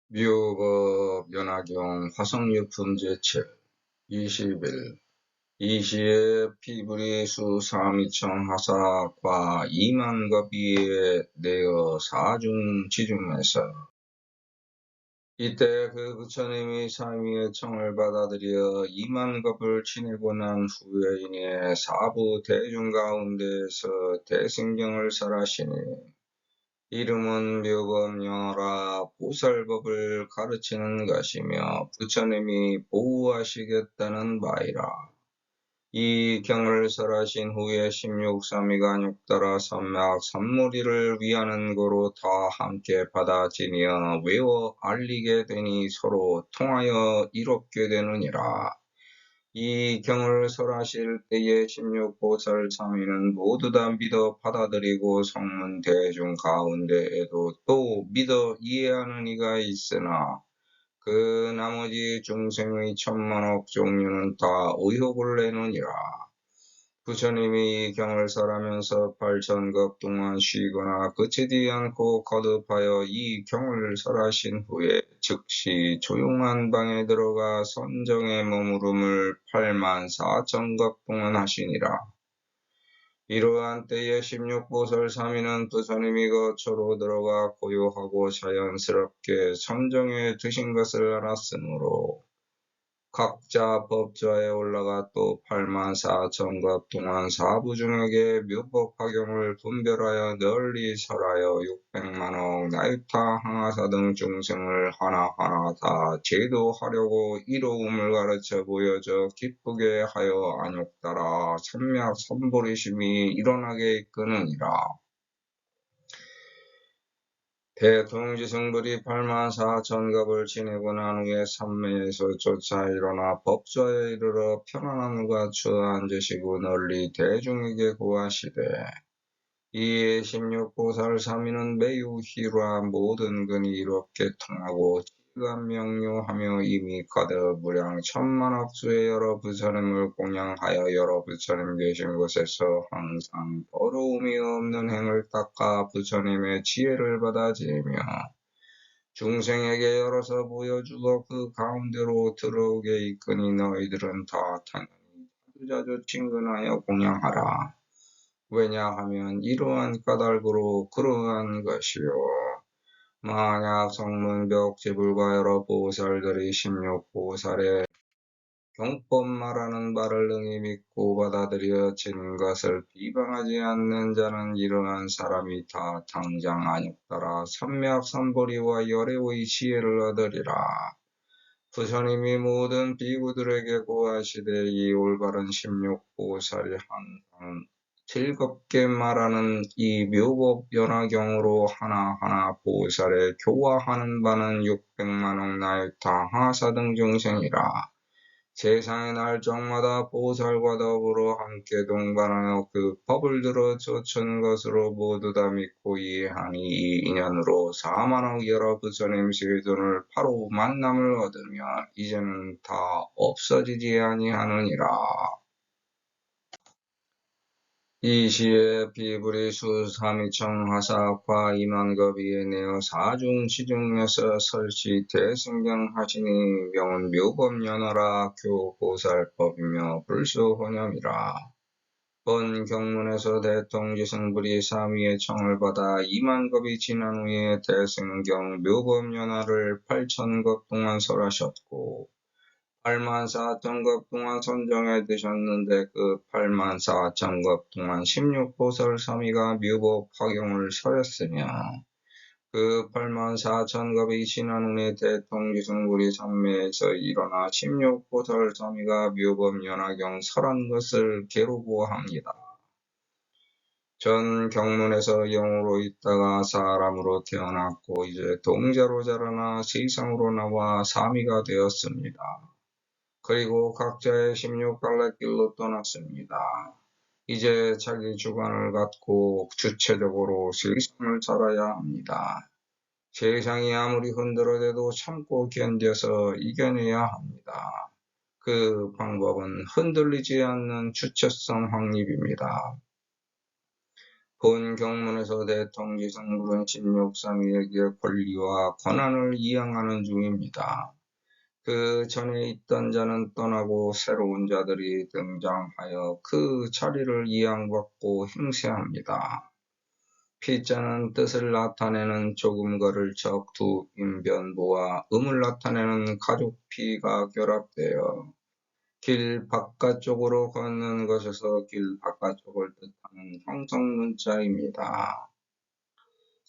묘법 연화경 화성유품제칠 20일 이시에 피부리 수삼이청 하사과 이만겁이에 내어 사중 지중에서 이때 그 부처님이 삼위의 청을 받아들여 이만겁을 지내고 난 후에인의 사부 대중 가운데에서 대승경을 설하시니 이름은 묘법연화라 보살법을 가르치는 것이며 부처님이 보호하시겠다는 바이라. 이 경을 설하신 후에 16사미가 육따라 선막 선무리를 위하는 고로 다 함께 받아 지니어 외워 알리게 되니 서로 통하여 이롭게 되느니라. 이 경을 설하실 때에 16보살 참인은 모두 다 믿어 받아들이고 성문 대중 가운데에도 또 믿어 이해하는 이가 있으나 그 나머지 중생의 천만억 종류는 다 의혹을 내느니라. 부처님이 이 경을 설하면서 8천급 동안 쉬거나 그치지 않고 거듭하여 이 경을 설하신 후에 즉시 조용한 방에 들어가 선정에 머무름을 84,000급 동안 하시니라. 이러한 때에 16보살 삼위는 부처님이 거처로 들어가 고요하고 자연스럽게 선정에 드신 것을 알았으므로 각자 법좌에 올라가 또 84,000급 동안 사부중에게 묘법 화경을 분별하여 널리 설하여 600만억 나유타 항아사 등 중생을 하나하나 다 제도하려고 이로움을 가르쳐 보여줘 기쁘게 하여 안욕따라 삼약 삼보리심이 일어나게 이끄느니라. 대통지승불이 84,000급을 지내고 난 후에 삼매에서 쫓아 일어나 법좌에 이르러 편안함과 주앉으시고 널리 대중에게 고하시되 이에 16보살 삼위는 매우 희루한 모든 근이 이롭게 통하고 지가 명료하며 이미 거듭 무량 천만억 수의 여러 부처님을 공양하여 여러 부처님 계신 곳에서 항상 더러움이 없는 행을 닦아 부처님의 지혜를 받아 지니며 중생에게 열어서 보여주어 그 가운데로 들어오게 이끄니 너희들은 다 당연히 자주자주 친근하여 공양하라. 왜냐하면 이러한 까닭으로 그러한 것이요. 만약 성문벽 지불과 여러 보살들이 16보살의 경법 말하는 바를 능히 믿고 받아들여 진 것을 비방하지 않는 자는 이러한 사람이 다 당장 안욕따라 삼맥삼보리와 열애의 지혜를 얻으리라. 부처님이 모든 비구들에게 고하시되 이 올바른 16보살이 항상 즐겁게 말하는 이 묘법 연화경으로 하나하나 보살에 교화하는 바는 600만억 나유타 하사 등 중생이라. 세상의 날정마다 보살과 더불어 함께 동반하여 그 법을 들어 쫓은 것으로 모두 다 믿고 이해하니 이 인연으로 4만억 여러 부처님 세존을 바로 만남을 얻으며 이제는 다 없어지지 아니하느니라. 이 시에 비불이 수삼위청 하사과 이만겁이에 내어 사중 시중에서 설치 대승경 하시니 명은 묘법연화라 교보살법이며 불수혼염이라. 본 경문에서 대통지승불이 삼위의 청을 받아 이만겁이 지난 후에 대승경 묘법연화를 8,000급 동안 설하셨고 84,000급 동안 선정해 드셨는데 그 84,000급 동안 16보살 삼위가 묘법 화경을 설했으며 그 84,000급이 지난 후에 대통지승불이 삼매에서 일어나 16보살 삼위가 묘법 연화경 설한 것을 계루고합니다. 전 경문에서 영으로 있다가 사람으로 태어났고 이제 동자로 자라나 세상으로 나와 삼위가 되었습니다. 그리고 각자의 16갈래길로 떠났습니다. 이제 자기 주관을 갖고 주체적으로 세상을 살아야 합니다. 세상이 아무리 흔들어대도 참고 견뎌서 이겨내야 합니다. 그 방법은 흔들리지 않는 주체성 확립입니다. 본 경문에서 대통지성불은 16상위에게 권리와 권한을 이양하는 중입니다. 그 전에 있던 자는 떠나고 새로운 자들이 등장하여 그 자리를 이양받고 행세합니다. 피자는 뜻을 나타내는 조금 걸을 적 두 인변보와 음을 나타내는 가죽 피가 결합되어 길 바깥쪽으로 걷는 것에서 길 바깥쪽을 뜻하는 형성 문자입니다.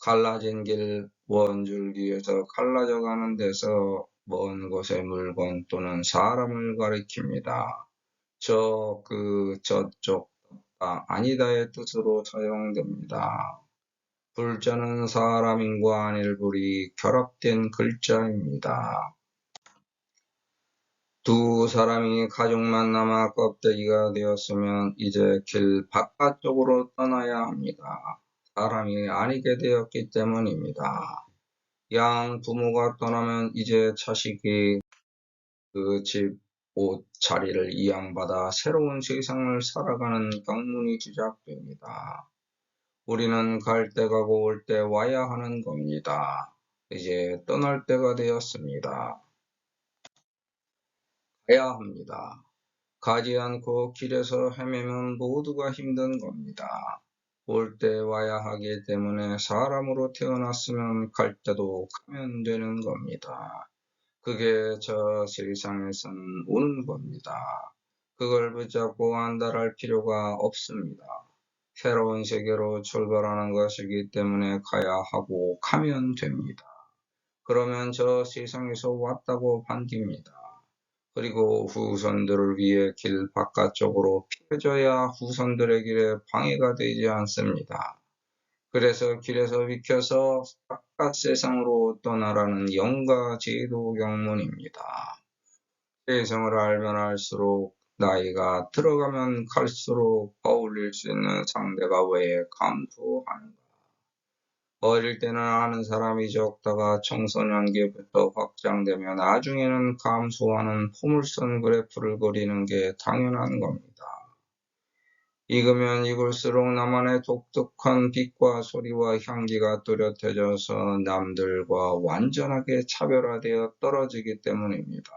갈라진 길, 원줄기에서 갈라져 가는 데서 먼 곳의 물건 또는 사람을 가리킵니다. 저쪽가 아니다의 뜻으로 사용됩니다. 불자는 사람인과 아닐불이 결합된 글자입니다. 두 사람이 가죽만 남아 껍데기가 되었으면 이제 길 바깥쪽으로 떠나야 합니다. 사람이 아니게 되었기 때문입니다. 양 부모가 떠나면 이제 자식이 그 집, 옷, 자리를 이양받아 새로운 세상을 살아가는 경문이 시작됩니다. 우리는 갈 때 가고 올 때 와야 하는 겁니다. 이제 떠날 때가 되었습니다. 가야 합니다. 가지 않고 길에서 헤매면 모두가 힘든 겁니다. 올 때 와야 하기 때문에 사람으로 태어났으면 갈 때도 가면 되는 겁니다. 그게 저 세상에선 오는 겁니다. 그걸 붙잡고 안달할 필요가 없습니다. 새로운 세계로 출발하는 것이기 때문에 가야 하고 가면 됩니다. 그러면 저 세상에서 왔다고 반깁니다. 그리고 후손들을 위해 길 바깥쪽으로 피워져야 후손들의 길에 방해가 되지 않습니다. 그래서 길에서 비켜서 바깥 세상으로 떠나라는 영가 제도 경문입니다. 세상을 알면 알수록 나이가 들어가면 갈수록 어울릴 수 있는 상대가 왜 감소하는가. 어릴 때는 아는 사람이 적다가 청소년기부터 확장되며 나중에는 감소하는 포물선 그래프를 그리는 게 당연한 겁니다. 익으면 익을수록 나만의 독특한 빛과 소리와 향기가 뚜렷해져서 남들과 완전하게 차별화되어 떨어지기 때문입니다.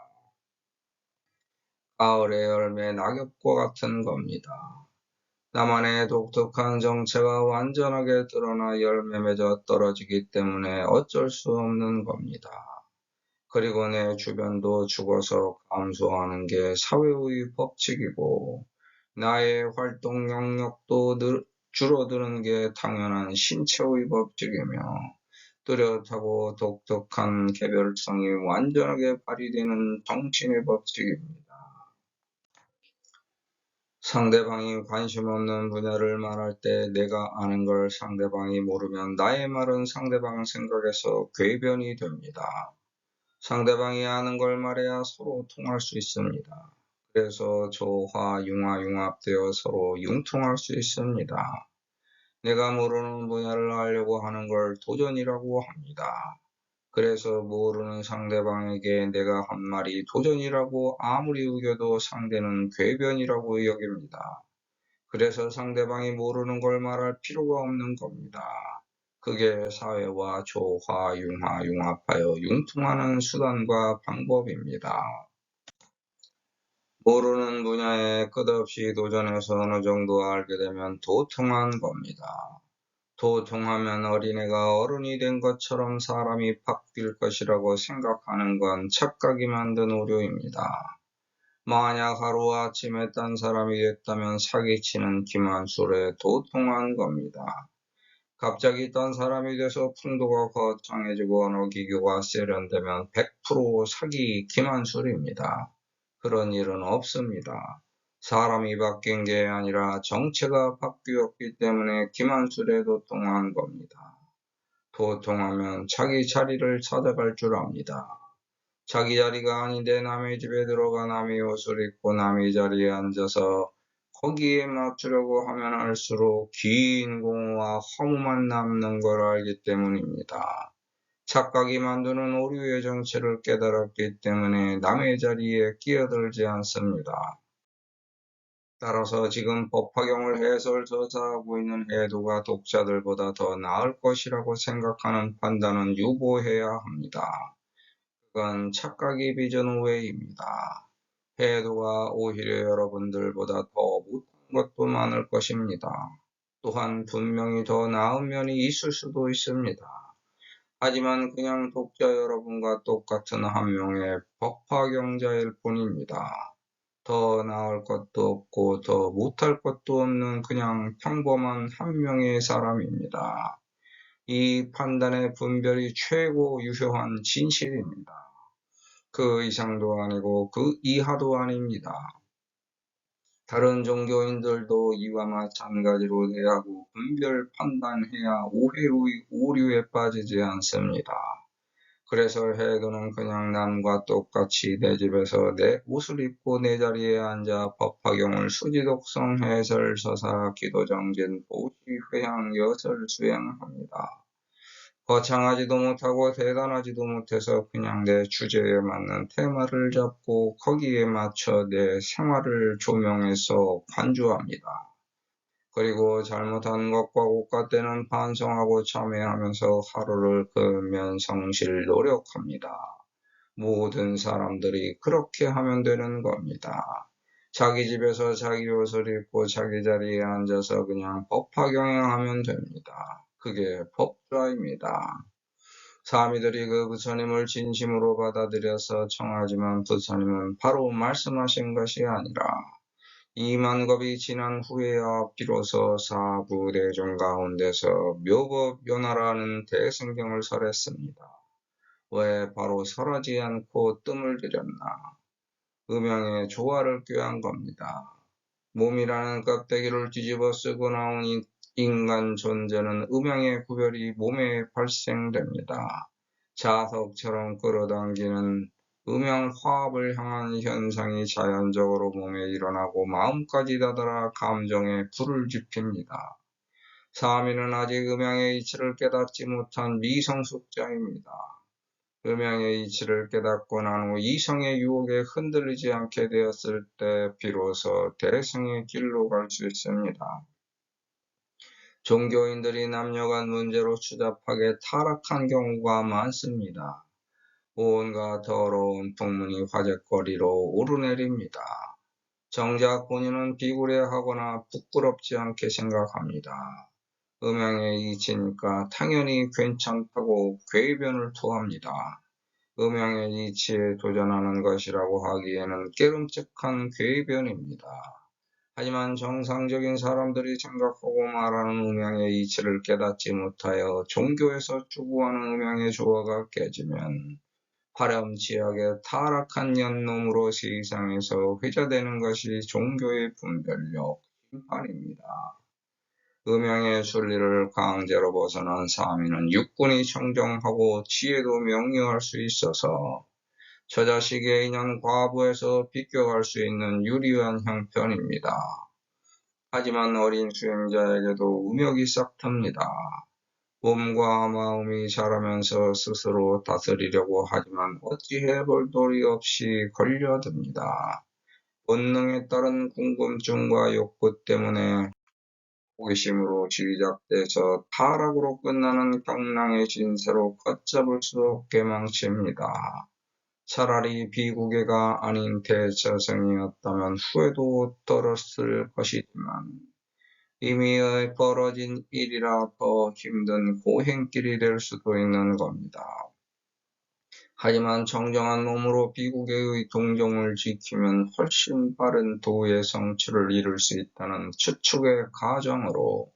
가을의 열매 낙엽과 같은 겁니다. 나만의 독특한 정체가 완전하게 드러나 열매 맺어 떨어지기 때문에 어쩔 수 없는 겁니다. 그리고 내 주변도 죽어서 감소하는 게 사회의 법칙이고 나의 활동 영역도 줄어드는 게 당연한 신체의 법칙이며 뚜렷하고 독특한 개별성이 완전하게 발휘되는 정신의 법칙입니다. 상대방이 관심 없는 분야를 말할 때 내가 아는 걸 상대방이 모르면 나의 말은 상대방 생각에서 궤변이 됩니다. 상대방이 아는 걸 말해야 서로 통할 수 있습니다. 그래서 조화, 융화, 융합되어 서로 융통할 수 있습니다. 내가 모르는 분야를 알려고 하는 걸 도전이라고 합니다. 그래서 모르는 상대방에게 내가 한 말이 도전이라고 아무리 우겨도 상대는 궤변이라고 여깁니다. 그래서 상대방이 모르는 걸 말할 필요가 없는 겁니다. 그게 사회와 조화, 융화, 융합하여 융통하는 수단과 방법입니다. 모르는 분야에 끝없이 도전해서 어느 정도 알게 되면 도통한 겁니다. 도통하면 어린애가 어른이 된 것처럼 사람이 바뀔 것이라고 생각하는 건 착각이 만든 오류입니다. 만약 하루아침에 딴 사람이 됐다면 사기치는 김한술에 도통한 겁니다. 갑자기 딴 사람이 돼서 풍도가 거창해지고 언어 기교가 세련되면 100% 사기 김한술입니다. 그런 일은 없습니다. 사람이 바뀐 게 아니라 정체가 바뀌었기 때문에 김한술에 도통한 겁니다. 도통하면 자기 자리를 찾아갈 줄 압니다. 자기 자리가 아닌데 남의 집에 들어가 남의 옷을 입고 남의 자리에 앉아서 거기에 맞추려고 하면 할수록 긴 공허와 허무만 남는 걸 알기 때문입니다. 착각이 만드는 오류의 정체를 깨달았기 때문에 남의 자리에 끼어들지 않습니다. 따라서 지금 법화경을 해설서사하고 있는 해도가 독자들보다 더 나을 것이라고 생각하는 판단은 유보해야 합니다. 그건 착각이 빚은 오해입니다. 해도가 오히려 여러분들보다 더 못한 것도 많을 것입니다. 또한 분명히 더 나은 면이 있을 수도 있습니다. 하지만 그냥 독자 여러분과 똑같은 한 명의 법화경자일 뿐입니다. 더 나을 것도 없고 더 못할 것도 없는 그냥 평범한 한 명의 사람입니다. 이 판단의 분별이 최고 유효한 진실입니다. 그 이상도 아니고 그 이하도 아닙니다. 다른 종교인들도 이와 마찬가지로 대하고 분별 판단해야 오류에 빠지지 않습니다. 그래서 해도는 그냥 남과 똑같이 내 집에서 내 옷을 입고 내 자리에 앉아 법화경을 수지독성 해설서사 기도정진 보시 회향 여설 수행합니다. 거창하지도 못하고 대단하지도 못해서 그냥 내 주제에 맞는 테마를 잡고 거기에 맞춰 내 생활을 조명해서 관주합니다. 그리고 잘못한 것과 옥같때는 반성하고 참회하면서 하루를 그으면 성실 노력합니다. 모든 사람들이 그렇게 하면 되는 겁니다. 자기 집에서 자기 옷을 입고 자기 자리에 앉아서 그냥 법화경영하면 됩니다. 그게 법좌입니다. 사미들이 그 부처님을 진심으로 받아들여서 청하지만 부처님은 바로 말씀하신 것이 아니라 2만겁이 지난 후에야 비로소 사부대중 가운데서 묘법연화라는 대승경을 설했습니다. 왜 바로 설하지 않고 뜸을 들였나? 음양의 조화를 꾀한 겁니다. 몸이라는 껍데기를 뒤집어 쓰고 나온 인간 존재는 음양의 구별이 몸에 발생됩니다. 자석처럼 끌어당기는 음양 화합을 향한 현상이 자연적으로 몸에 일어나고 마음까지 다다라 감정에 불을 지핍니다. 사미는 아직 음양의 이치를 깨닫지 못한 미성숙자입니다. 음양의 이치를 깨닫고 난 후 이성의 유혹에 흔들리지 않게 되었을 때 비로소 대승의 길로 갈 수 있습니다. 종교인들이 남녀간 문제로 추잡하게 타락한 경우가 많습니다. 온갖 더러운 풍문이 화제거리로 오르내립니다. 정작 본인은 비굴해하거나 부끄럽지 않게 생각합니다. 음양의 이치니까 당연히 괜찮다고 궤변을 토합니다. 음양의 이치에 도전하는 것이라고 하기에는 깨름직한 궤변입니다. 하지만 정상적인 사람들이 생각하고 말하는 음양의 이치를 깨닫지 못하여 종교에서 추구하는 음양의 조화가 깨지면 파렴치하게 타락한 년놈으로 세상에서 회자되는 것이 종교의 분별력, 심판입니다. 음양의 순리를 강제로 벗어난 사미는 육군이 청정하고 지혜도 명료할 수 있어서 저자식의 인연 과부에서 비껴갈 수 있는 유리한 형편입니다. 하지만 어린 수행자에게도 음역이 싹틉니다. 몸과 마음이 자라면서 스스로 다스리려고 하지만 어찌해 볼 도리 없이 걸려듭니다. 본능에 따른 궁금증과 욕구 때문에 호기심으로 시작돼서 타락으로 끝나는 경랑의 진세로 걷잡을 수 없게 망칩니다. 차라리 비구계가 아닌 대처생이었다면 후회도 떨었을 것이지만 이미 벌어진 일이라 더 힘든 고행길이 될 수도 있는 겁니다. 하지만 정정한 몸으로 비구계의 동정을 지키면 훨씬 빠른 도의 성취를 이룰 수 있다는 추측의 가정으로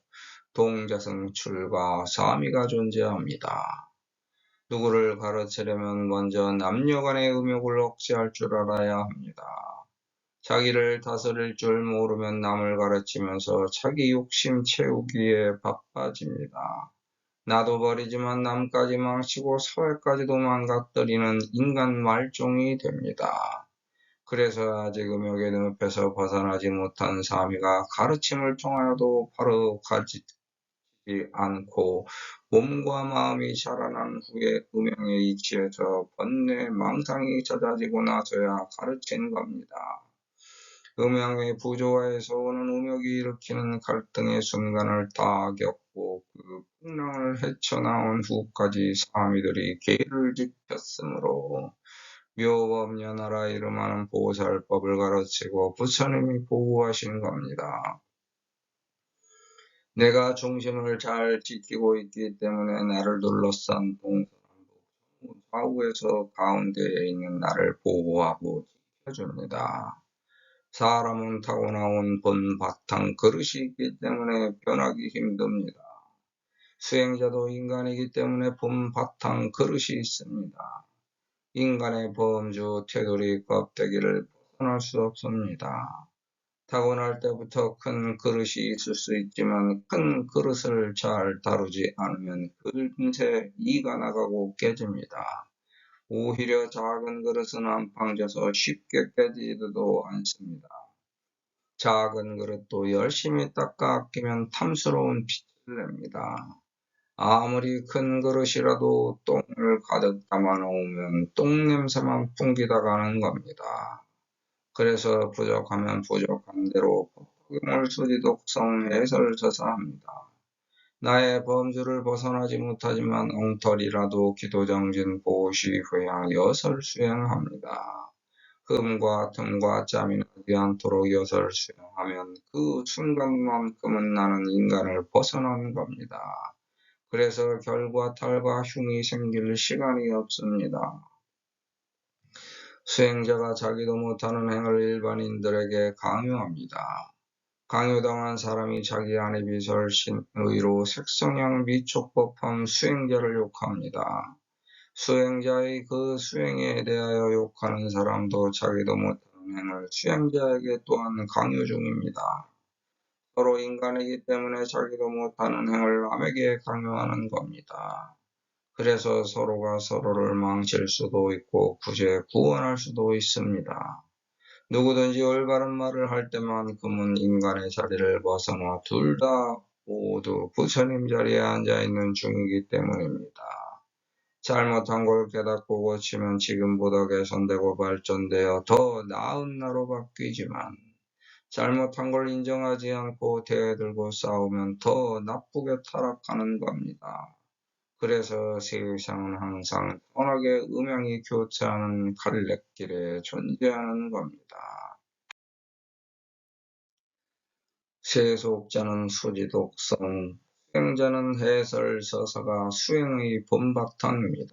동자승출과 사미가 존재합니다. 누구를 가르치려면 먼저 남녀간의 음욕을 억제할 줄 알아야 합니다. 자기를 다스릴 줄 모르면 남을 가르치면서 자기 욕심 채우기에 바빠집니다. 나도 버리지만 남까지 망치고 사회까지도 망가뜨리는 인간 말종이 됩니다. 그래서 아직 음욕의 늪에서 벗어나지 못한 사미가 가르침을 통하여도 바로 가지 않고 몸과 마음이 자라난 후에 음양의 이치에서 번뇌 망상이 잦아지고 나서야 가르친 겁니다. 음양의 부조화에서 오는 음욕이 일으키는 갈등의 순간을 다 겪고 그 풍랑을 헤쳐나온 후까지 사미들이 계를 지켰으므로 묘법연하라 이름하는 보살법을 가르치고 부처님이 보호하신 겁니다. 내가 중심을 잘 지키고 있기 때문에 나를 둘러싼 동서남북 좌우에서 가운데에 있는 나를 보호하고 지켜줍니다. 사람은 타고나온 본 바탕 그릇이 있기 때문에 변하기 힘듭니다. 수행자도 인간이기 때문에 본 바탕 그릇이 있습니다. 인간의 범주 테두리 껍데기를 벗어날 수 없습니다. 타고날 때부터 큰 그릇이 있을 수 있지만 큰 그릇을 잘 다루지 않으면 금세 이가 나가고 깨집니다. 오히려 작은 그릇은 안방져서 쉽게 깨지지도 않습니다. 작은 그릇도 열심히 닦아 아끼면 탐스러운 빛을 냅니다. 아무리 큰 그릇이라도 똥을 가득 담아 놓으면 똥 냄새만 풍기다 가는 겁니다. 그래서 부족하면 부족한 대로 법화경을 수지독성 해설서사합니다. 나의 범주를 벗어나지 못하지만 엉터리라도 기도정진 보시 회양 여설 수행합니다. 흠과 틈과 짬이 나지 않도록 여설 수행하면 그 순간만큼은 나는 인간을 벗어난 겁니다. 그래서 결과 탈과 흉이 생길 시간이 없습니다. 수행자가 자기도 못하는 행을 일반인들에게 강요합니다. 강요당한 사람이 자기 안에 비설신 의로 색성향 미촉법함 수행자를 욕합니다. 수행자의 그 수행에 대하여 욕하는 사람도 자기도 못하는 행을 수행자에게 또한 강요 중입니다. 서로 인간이기 때문에 자기도 못하는 행을 남에게 강요하는 겁니다. 그래서 서로가 서로를 망칠 수도 있고 구제 구원할 수도 있습니다. 누구든지 올바른 말을 할 때만큼은 인간의 자리를 벗어나 둘 다 모두 부처님 자리에 앉아 있는 중이기 때문입니다. 잘못한 걸 깨닫고 고치면 지금보다 개선되고 발전되어 더 나은 나로 바뀌지만 잘못한 걸 인정하지 않고 대들고 싸우면 더 나쁘게 타락하는 겁니다. 그래서 세상은 항상 편하게 음양이 교차하는 갈래길에 존재하는 겁니다. 세속자는 수지독성, 수행자는 해설서사가 수행의 본바탕입니다.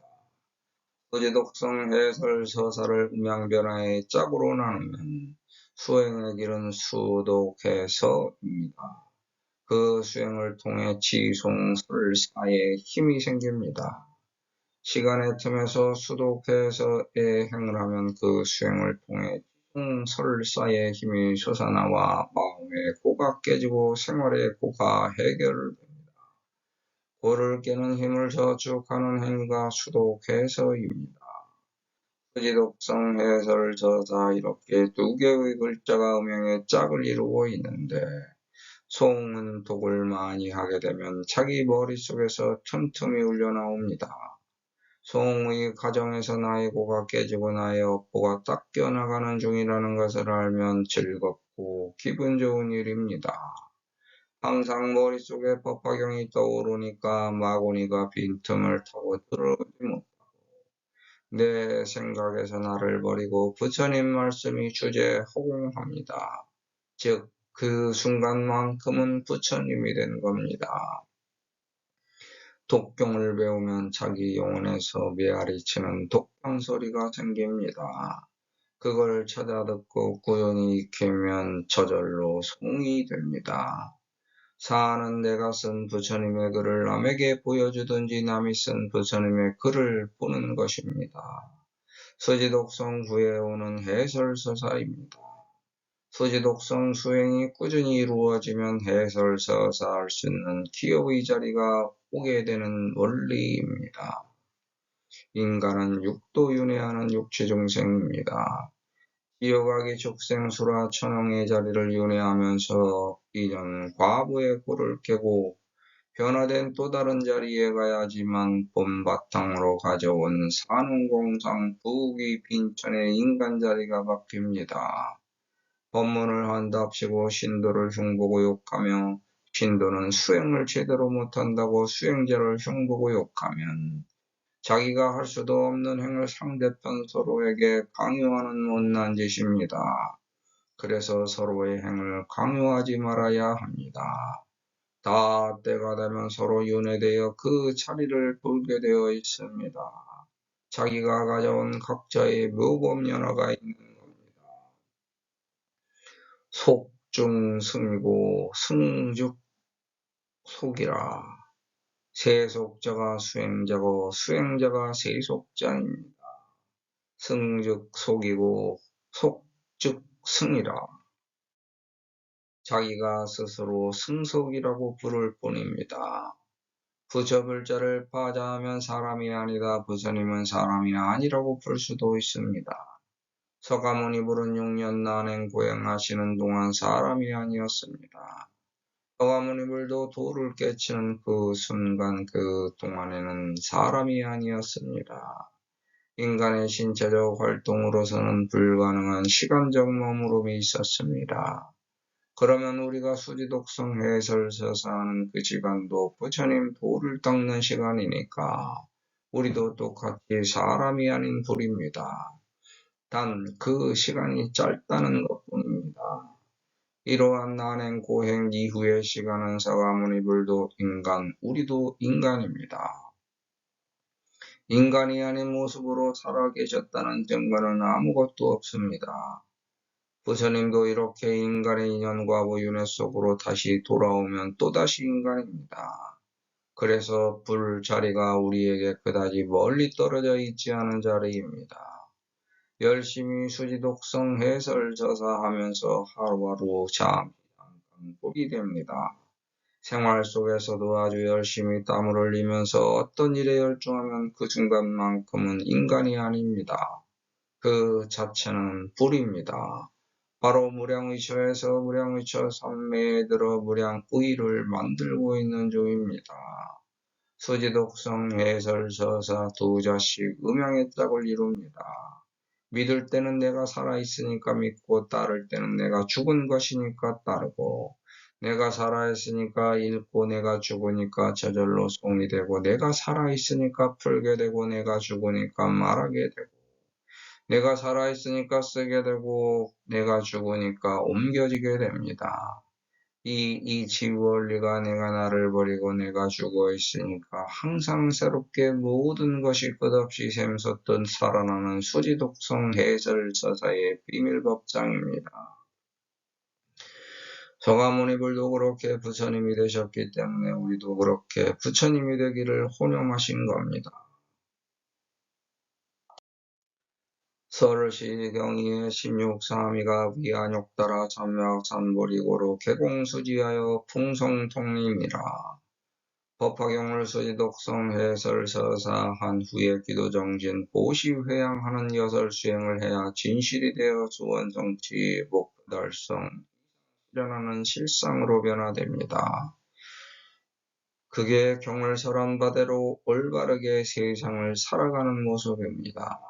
수지독성 해설서사를 음양변화의 짝으로 나누면 수행의 길은 수독해서입니다. 그 수행을 통해 지송설사에 힘이 생깁니다. 시간의 틈에서 수독해서의 행을 하면 그 수행을 통해 지송설사의 힘이 솟아나와 마음의 고가 깨지고 생활의 고가 해결됩니다. 고를 깨는 힘을 저축하는 행위가 수독해서입니다. 수지독성 해설저사 이렇게 두 개의 글자가 음양의 짝을 이루고 있는데 송은 독을 많이 하게 되면 자기 머릿속에서 틈틈이 울려나옵니다. 송의 가정에서 나의 고가 깨지고 나의 업보가 닦여 나가는 중이라는 것을 알면 즐겁고 기분 좋은 일입니다. 항상 머릿속에 법화경이 떠오르니까 마구니가 빈틈을 타고 들어오지 못하고 내 생각에서 나를 버리고 부처님 말씀이 주제 호공합니다. 즉 그 순간만큼은 부처님이 된 겁니다. 독경을 배우면 자기 영혼에서 메아리치는 독경 소리가 생깁니다. 그걸 찾아 듣고 꾸준히 익히면 저절로 송이 됩니다. 사는 내가 쓴 부처님의 글을 남에게 보여주든지 남이 쓴 부처님의 글을 보는 것입니다. 수지독성 후에 오는 해설서사입니다. 수지독성 수행이 꾸준히 이루어지면 해설서사할 수 있는 기업의 자리가 오게 되는 원리입니다. 인간은 육도윤회하는 육체중생입니다. 기어가기 축생수라 천왕의 자리를 윤회하면서 이전 과부의 골을 깨고 변화된 또 다른 자리에 가야지만 본바탕으로 가져온 산웅공상 부귀 빈천의 인간 자리가 바뀝니다. 법문을 한답시고 신도를 흉보고 욕하며 신도는 수행을 제대로 못한다고 수행자를 흉보고 욕하면 자기가 할 수도 없는 행을 상대편 서로에게 강요하는 못난 짓입니다. 그래서 서로의 행을 강요하지 말아야 합니다. 다 때가 되면 서로 윤회되어 그 자리를 돌게 되어 있습니다. 자기가 가져온 각자의 묘법연화가 있는 겁니다. 속중승이고 승즉 속이라. 세속자가 수행자고 수행자가 세속자입니다. 승즉 속이고 속즉 승이라. 자기가 스스로 승속이라고 부를 뿐입니다. 부처불자를 파자하면 사람이 아니다. 부처님은 사람이 아니라고 볼 수도 있습니다. 서가모니 부른 6년 난행 고행하시는 동안 사람이 아니었습니다. 서가모니불도 도를 깨치는 그 순간 그 동안에는 사람이 아니었습니다. 인간의 신체적 활동으로서는 불가능한 시간적 머무름이 있었습니다. 그러면 우리가 수지독성 해설서사 하는 그 시간도 부처님 도를 닦는 시간이니까 우리도 똑같이 사람이 아닌 불입니다. 단 그 시간이 짧다는 것뿐입니다. 이러한 난행 고행 이후의 시간은 서가모니불도 인간, 우리도 인간입니다. 인간이 아닌 모습으로 살아계셨다는 증거는 아무것도 없습니다. 부처님도 이렇게 인간의 인연과 우윤회 속으로 다시 돌아오면 또다시 인간입니다. 그래서 불 자리가 우리에게 그다지 멀리 떨어져 있지 않은 자리입니다. 열심히 수지독성 해설저사하면서 하루하루 잠깐 보게 됩니다. 생활 속에서도 아주 열심히 땀을 흘리면서 어떤 일에 열중하면 그 순간만큼은 인간이 아닙니다. 그 자체는 불입니다. 바로 무량의처에서 무량의처 삼매에 들어 무량의를 만들고 있는 중입니다. 수지독성 해설서사 두 자씩 음양의 짝을 이룹니다. 믿을 때는 내가 살아있으니까 믿고 따를 때는 내가 죽은 것이니까 따르고 내가 살아있으니까 읽고 내가 죽으니까 저절로 송이 되고 내가 살아있으니까 풀게 되고 내가 죽으니까 말하게 되고 내가 살아있으니까 쓰게 되고 내가 죽으니까 옮겨지게 됩니다. 이 지원리가 내가 나를 버리고 내가 죽어 있으니까 항상 새롭게 모든 것이 끝없이 샘솟던 살아나는 수지독성 해설서사의 비밀법장입니다. 서가모니불도 그렇게 부처님이 되셨기 때문에 우리도 그렇게 부처님이 되기를 혼용하신 겁니다. 설시경의의 16사미가 위안욕따라 참약산보리고로 개공수지하여 풍성통림이라. 법화경을 수지독성 해설서사한 후에 기도정진 보시회양하는 여설수행을 해야 진실이 되어 수원성치 목달성 실현하는 실상으로 변화됩니다. 그게 경을 설한 바대로 올바르게 세상을 살아가는 모습입니다.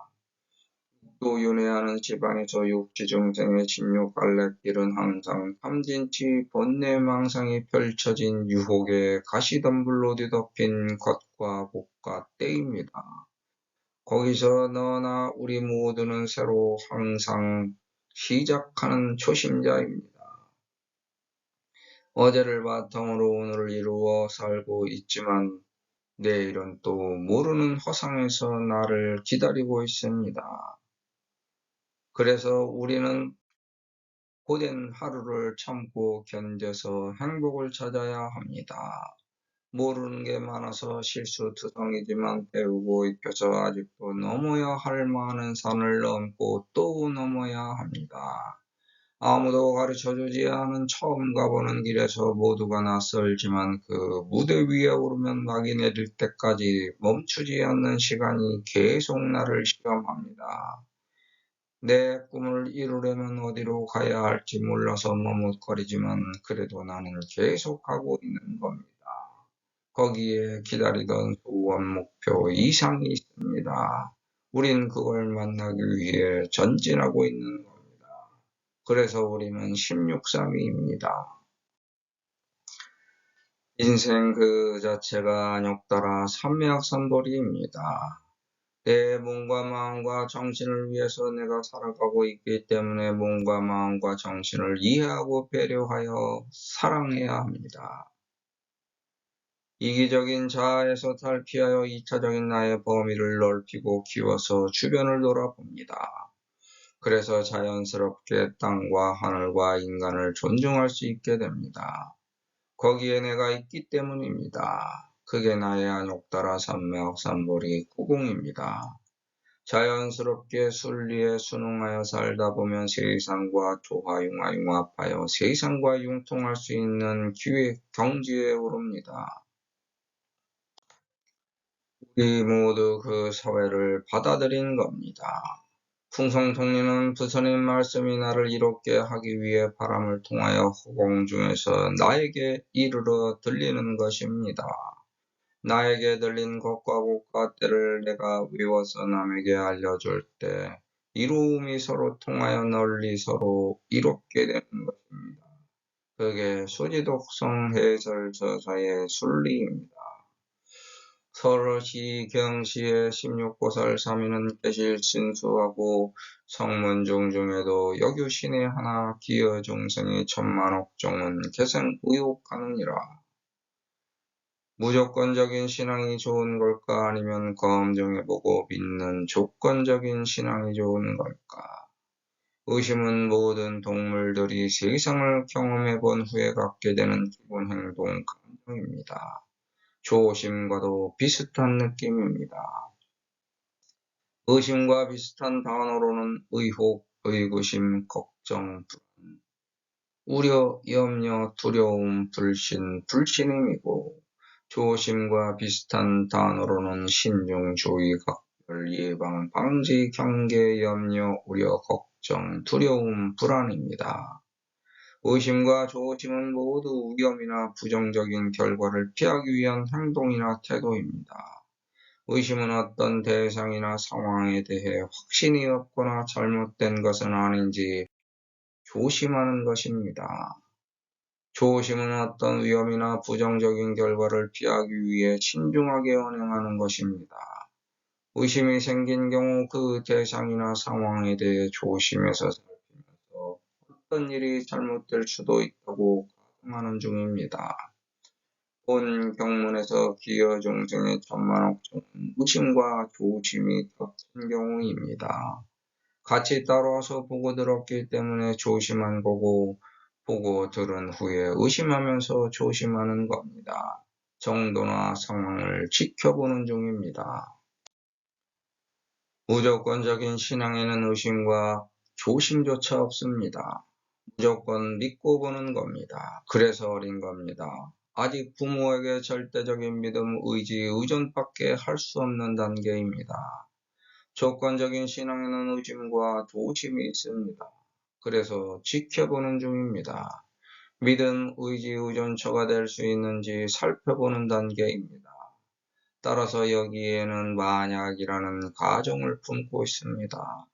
또 윤회하는 지방에서 육지중생의 16갈래길은 항상 탐진치 번뇌망상이 펼쳐진 유혹의 가시덤불로 뒤덮인 겉과 복과 때입니다. 거기서 너나 우리 모두는 새로 항상 시작하는 초심자입니다. 어제를 바탕으로 오늘을 이루어 살고 있지만 내일은 또 모르는 허상에서 나를 기다리고 있습니다. 그래서 우리는 고된 하루를 참고 견뎌서 행복을 찾아야 합니다. 모르는 게 많아서 실수투성이지만 배우고 익혀서 아직도 넘어야 할 많은 산을 넘고 또 넘어야 합니다. 아무도 가르쳐주지 않은 처음 가보는 길에서 모두가 낯설지만 그 무대 위에 오르면 막이 내릴 때까지 멈추지 않는 시간이 계속 나를 시험합니다. 내 꿈을 이루려면 어디로 가야 할지 몰라서 머뭇거리지만 그래도 나는 계속 가고 있는 겁니다. 거기에 기다리던 소원 목표 이상이 있습니다. 우린 그걸 만나기 위해 전진하고 있는 겁니다. 그래서 우리는 1632입니다. 인생 그 자체가 안욕따라 삼매악삼보리입니다. 내 몸과 마음과 정신을 위해서 내가 살아가고 있기 때문에 몸과 마음과 정신을 이해하고 배려하여 사랑해야 합니다. 이기적인 자아에서 탈피하여 2차적인 나의 범위를 넓히고 키워서 주변을 돌아봅니다. 그래서 자연스럽게 땅과 하늘과 인간을 존중할 수 있게 됩니다. 거기에 내가 있기 때문입니다. 그게 나의 안욕따라 삼매악삼보리 구공입니다. 자연스럽게 순리에 순응하여 살다 보면 세상과 조화융합하여 세상과 융통할 수 있는 기획 경지에 오릅니다. 우리 모두 그 사회를 받아들인 겁니다. 풍성통리는 부처님 말씀이 나를 이롭게 하기 위해 바람을 통하여 허공 중에서 나에게 이르러 들리는 것입니다. 나에게 들린 것과 곳과 때를 내가 외워서 남에게 알려줄 때 이로움이 서로 통하여 널리 서로 이롭게 되는 것입니다. 그게 수지독성 해설저서의 순리입니다. 서러시 경시의 16보살 3위는 계실 신수하고 성문중 중에도 여규신의 하나 기여 중생이 천만억 종은 계생 의혹하느니라. 무조건적인 신앙이 좋은 걸까 아니면 검증해보고 믿는 조건적인 신앙이 좋은 걸까? 의심은 모든 동물들이 세상을 경험해본 후에 갖게 되는 기본 행동 감정입니다. 조심과도 비슷한 느낌입니다. 의심과 비슷한 단어로는 의혹, 의구심, 걱정, 불안, 우려, 염려, 두려움, 불신, 불신임이고 조심과 비슷한 단어로는 신중, 주의, 각별, 예방, 방지, 경계, 염려, 우려, 걱정, 두려움, 불안입니다. 의심과 조심은 모두 위험이나 부정적인 결과를 피하기 위한 행동이나 태도입니다. 의심은 어떤 대상이나 상황에 대해 확신이 없거나 잘못된 것은 아닌지 조심하는 것입니다. 조심은 어떤 위험이나 부정적인 결과를 피하기 위해 신중하게 언행하는 것입니다. 의심이 생긴 경우 그 대상이나 상황에 대해 조심해서 살피면서 어떤 일이 잘못될 수도 있다고 가정하는 중입니다. 본 경문에서 기여 중생의 천만억 종은 의심과 조심이 겹친 경우입니다. 같이 따라와서 보고 들었기 때문에 조심한 거고 보고 들은 후에 의심하면서 조심하는 겁니다. 정도나 상황을 지켜보는 중입니다. 무조건적인 신앙에는 의심과 조심조차 없습니다. 무조건 믿고 보는 겁니다. 그래서 어린 겁니다. 아직 부모에게 절대적인 믿음, 의지, 의존밖에 할 수 없는 단계입니다. 조건적인 신앙에는 의심과 조심이 있습니다. 그래서 지켜보는 중입니다. 믿음, 의지, 의존처가 될 수 있는지 살펴보는 단계입니다. 따라서 여기에는 만약이라는 가정을 품고 있습니다.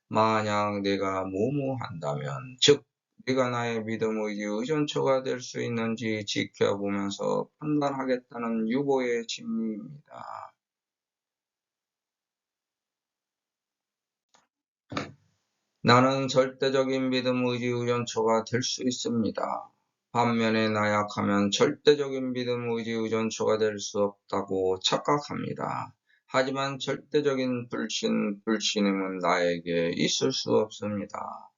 만약 내가 뭐뭐한다면, 즉 네가 나의 믿음, 의지, 의존처가 될 수 있는지 지켜보면서 판단하겠다는 유보의 심리입니다. 나는 절대적인 믿음, 의지, 의존처가 될 수 있습니다. 반면에 나약하면 절대적인 믿음, 의지, 의존처가 될 수 없다고 착각합니다. 하지만 절대적인 불신임은 나에게 있을 수 없습니다.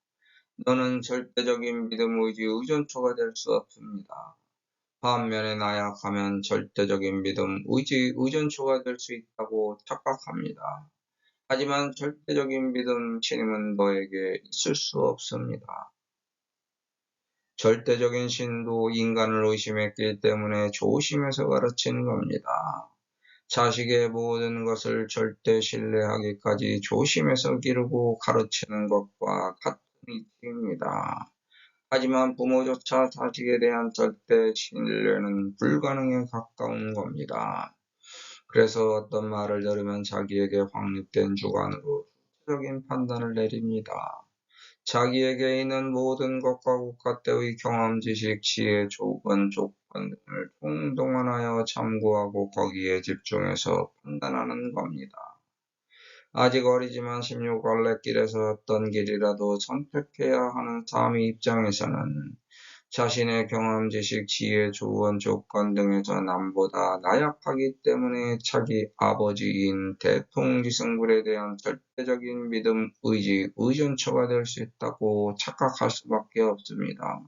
너는 절대적인 믿음, 의지, 의존처가 될 수 없습니다. 반면에 나약하면 절대적인 믿음, 의지, 의존처가 될 수 있다고 착각합니다. 하지만 절대적인 믿음, 신임은 너에게 있을 수 없습니다. 절대적인 신도 인간을 의심했기 때문에 조심해서 가르치는 겁니다. 자식의 모든 것을 절대 신뢰하기까지 조심해서 기르고 가르치는 것과 같은 이치입니다. 하지만 부모조차 자식에 대한 절대 신뢰는 불가능에 가까운 겁니다. 그래서 어떤 말을 들으면 자기에게 확립된 주관으로 적인 판단을 내립니다. 자기에게 있는 모든 것과 국가 때의 경험, 지식, 지혜, 조건, 조건 등을 총동원하여 참고하고 거기에 집중해서 판단하는 겁니다. 아직 어리지만 16갈래 길에서 어떤 길이라도 선택해야 하는 삶의 입장에서는 자신의 경험, 지식, 지혜, 조언, 조건 등에서 남보다 나약하기 때문에 자기 아버지인 대통지승불에 대한 절대적인 믿음, 의지, 의존처가 될 수 있다고 착각할 수밖에 없습니다.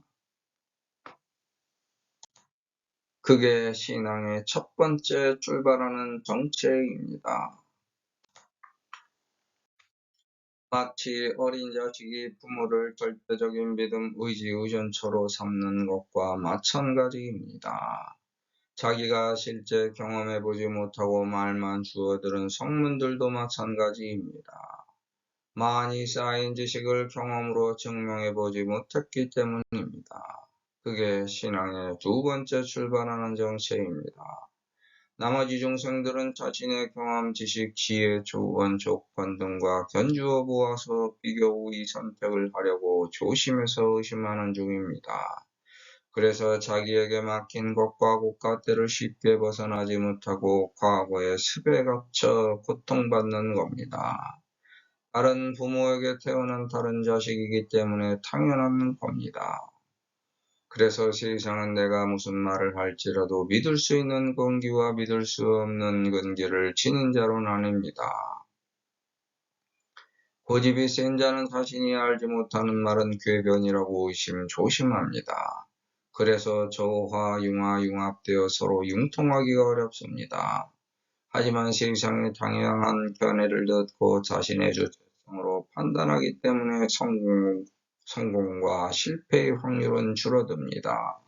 그게 신앙의 첫 번째 출발하는 정체입니다. 마치 어린 자식이 부모를 절대적인 믿음, 의지, 의존처로 삼는 것과 마찬가지입니다. 자기가 실제 경험해보지 못하고 말만 주워들은 성문들도 마찬가지입니다. 많이 쌓인 지식을 경험으로 증명해보지 못했기 때문입니다. 그게 신앙의 두 번째 출발하는 정체입니다. 나머지 중생들은 자신의 경험, 지식, 지혜, 조언, 조건 등과 견주어 보아서 비교 의 선택을 하려고 조심해서 의심하는 중입니다. 그래서 자기에게 맡긴 것과 국가때를 쉽게 벗어나지 못하고 과거의 습에 갇혀 고통받는 겁니다. 다른 부모에게 태어난 다른 자식이기 때문에 당연한 겁니다. 그래서 세상은 내가 무슨 말을 할지라도 믿을 수 있는 근기와 믿을 수 없는 근기를 지닌 자로 나뉩니다. 고집이 센 자는 자신이 알지 못하는 말은 궤변이라고 조심합니다. 그래서 저와 융화 융합되어 서로 융통하기가 어렵습니다. 하지만 세상의 다양한 견해를 듣고 자신의 주체성으로 판단하기 때문에 성공과 실패의 확률은 줄어듭니다.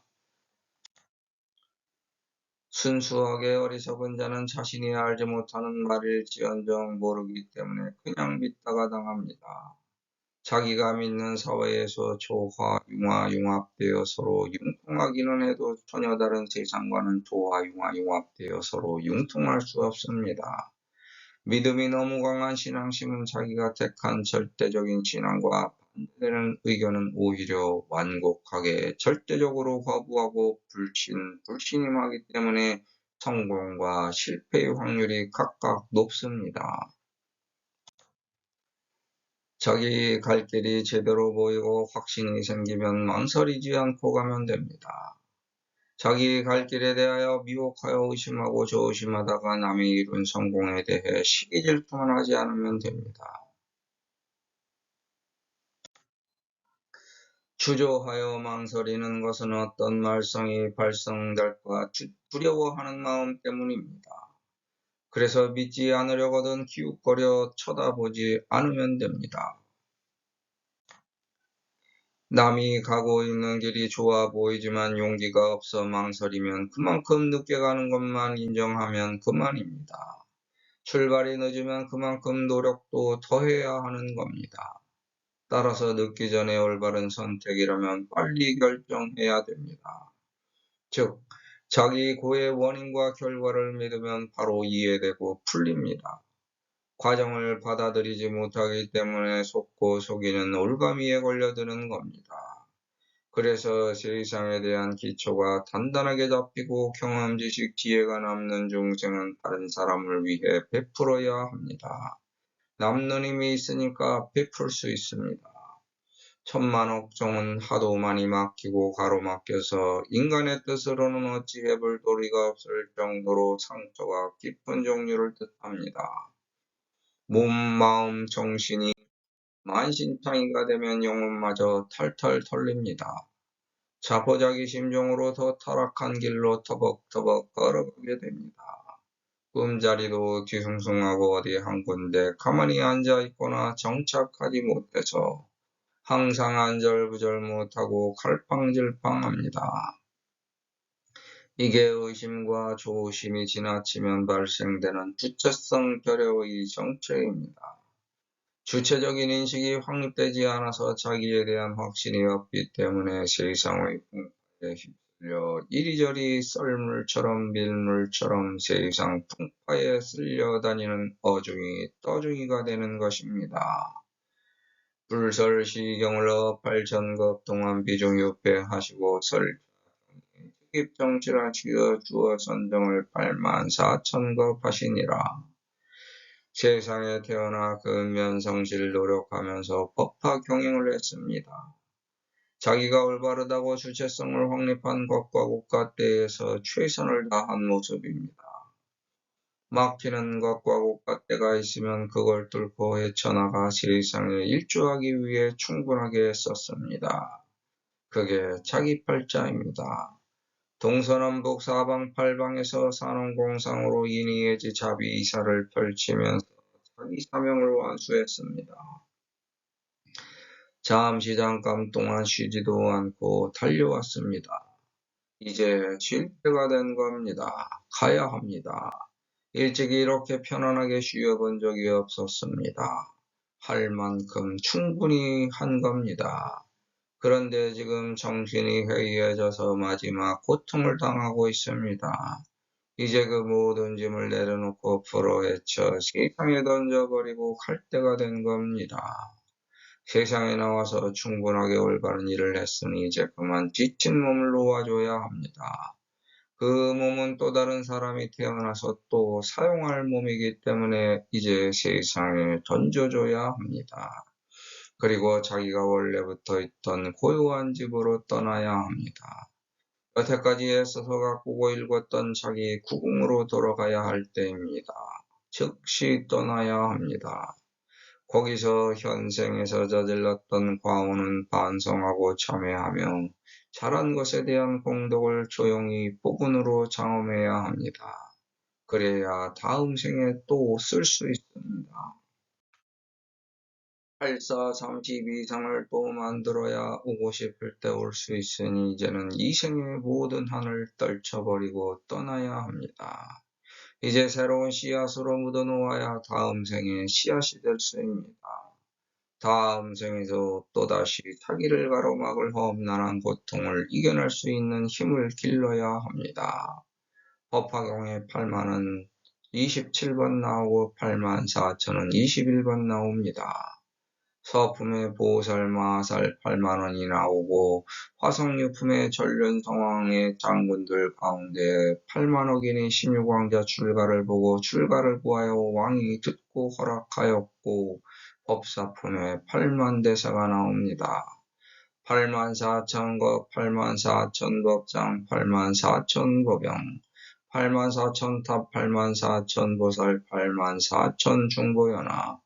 순수하게 어리석은 자는 자신이 알지 못하는 말일지언정 모르기 때문에 그냥 믿다가 당합니다. 자기가 믿는 사회에서 조화, 융화, 융합되어 서로 융통하기는 해도 전혀 다른 세상과는 조화, 융화, 융합되어 서로 융통할 수 없습니다. 믿음이 너무 강한 신앙심은 자기가 택한 절대적인 신앙과 반대되는 의견은 오히려 완곡하게 절대적으로 거부하고 불신임하기 때문에 성공과 실패의 확률이 각각 높습니다. 자기 갈 길이 제대로 보이고 확신이 생기면 망설이지 않고 가면 됩니다. 자기 갈 길에 대하여 미혹하여 의심하고 조심하다가 남이 이룬 성공에 대해 시기 질투만 하지 않으면 됩니다. 주저하여 망설이는 것은 어떤 말썽이 발생될까 두려워하는 마음 때문입니다. 그래서 믿지 않으려거든 기웃거려 쳐다보지 않으면 됩니다. 남이 가고 있는 길이 좋아 보이지만 용기가 없어 망설이면 그만큼 늦게 가는 것만 인정하면 그만입니다. 출발이 늦으면 그만큼 노력도 더해야 하는 겁니다. 따라서 늦기 전에 올바른 선택이라면 빨리 결정해야 됩니다. 즉, 자기 고의 원인과 결과를 믿으면 바로 이해되고 풀립니다. 과정을 받아들이지 못하기 때문에 속고 속이는 올가미에 걸려드는 겁니다. 그래서 세상에 대한 기초가 단단하게 잡히고 경험, 지식, 지혜가 남는 중생은 다른 사람을 위해 베풀어야 합니다. 남는 힘이 있으니까 베풀 수 있습니다. 천만억 종은 하도 많이 맡기고 가로막혀서 인간의 뜻으로는 어찌 해볼 도리가 없을 정도로 상처가 깊은 종류를 뜻합니다. 몸, 마음, 정신이 만신창이가 되면 영혼마저 탈탈 털립니다. 자포자기 심정으로 더 타락한 길로 터벅터벅 걸어가게 됩니다. 꿈자리도 뒤숭숭하고 어디 한 군데 가만히 앉아있거나 정착하지 못해서 항상 안절부절 못하고 갈팡질팡합니다. 이게 의심과 조심이 지나치면 발생되는 주체성 결여의 정체입니다. 주체적인 인식이 확립되지 않아서 자기에 대한 확신이 없기 때문에 세상의 풍파에 휩쓸려 이리저리 썰물처럼 밀물처럼 세상 풍파에 쓸려다니는 어중이 떠중이가 되는 것입니다. 불설시경을 업 8천급 동안 비중유폐하시고 설특입정치라 지어 주어 선정을 84,000급 하시니라. 세상에 태어나 근면성실 노력하면서 법화 경영을 했습니다. 자기가 올바르다고 주체성을 확립한 것과 국가대에서 최선을 다한 모습입니다. 막히는 것과 국가대가 있으면 그걸 뚫고 헤쳐나가 세상에 일주하기 위해 충분하게 썼습니다. 그게 자기 팔자입니다. 동서남북 사방팔방에서 산업공상으로 인이해지 자비 이사를 펼치면서 자기 사명을 완수했습니다. 잠깐 동안 쉬지도 않고 달려왔습니다. 이제 쉴 때가 된 겁니다. 가야 합니다. 일찍 이렇게 편안하게 쉬어본 적이 없었습니다. 할 만큼 충분히 한 겁니다. 그런데 지금 정신이 해이해져서 마지막 고통을 당하고 있습니다. 이제 그 모든 짐을 내려놓고 풀어헤쳐 세상에 던져버리고 갈 때가 된 겁니다. 세상에 나와서 충분하게 올바른 일을 했으니 이제 그만 지친 몸을 놓아줘야 합니다. 그 몸은 또 다른 사람이 태어나서 또 사용할 몸이기 때문에 이제 세상에 던져줘야 합니다. 그리고 자기가 원래부터 있던 고요한 집으로 떠나야 합니다. 여태까지 애써서 가꾸고 일궜던 자기 구궁으로 돌아가야 할 때입니다. 즉시 떠나야 합니다. 거기서 현생에서 저질렀던 과오는 반성하고 참회하며 잘한 것에 대한 공덕을 조용히 부분으로 장엄해야 합니다. 그래야 다음 생에 또 쓸 수 있습니다. 8432상을 또 만들어야 오고 싶을 때 올 수 있으니 이제는 이 생의 모든 한을 떨쳐버리고 떠나야 합니다. 이제 새로운 씨앗으로 묻어놓아야 다음 생에 씨앗이 될 수입니다. 다음 생에서 또다시 자기를 가로막을 험난한 고통을 이겨낼 수 있는 힘을 길러야 합니다. 법화경의 8만은 27번 나오고 84,000은 21번 나옵니다. 서품의 보살 마살 8만원이 나오고 화성유품의 전륜성왕의 장군들 가운데 8만억인의 심유광자 출가를 보고 출가를 구하여 왕이 듣고 허락하였고 법사품에 8만대사가 나옵니다. 84,000급, 84,000법장, 84,000보병, 84,000탑, 84,000보살, 84,000중보연화,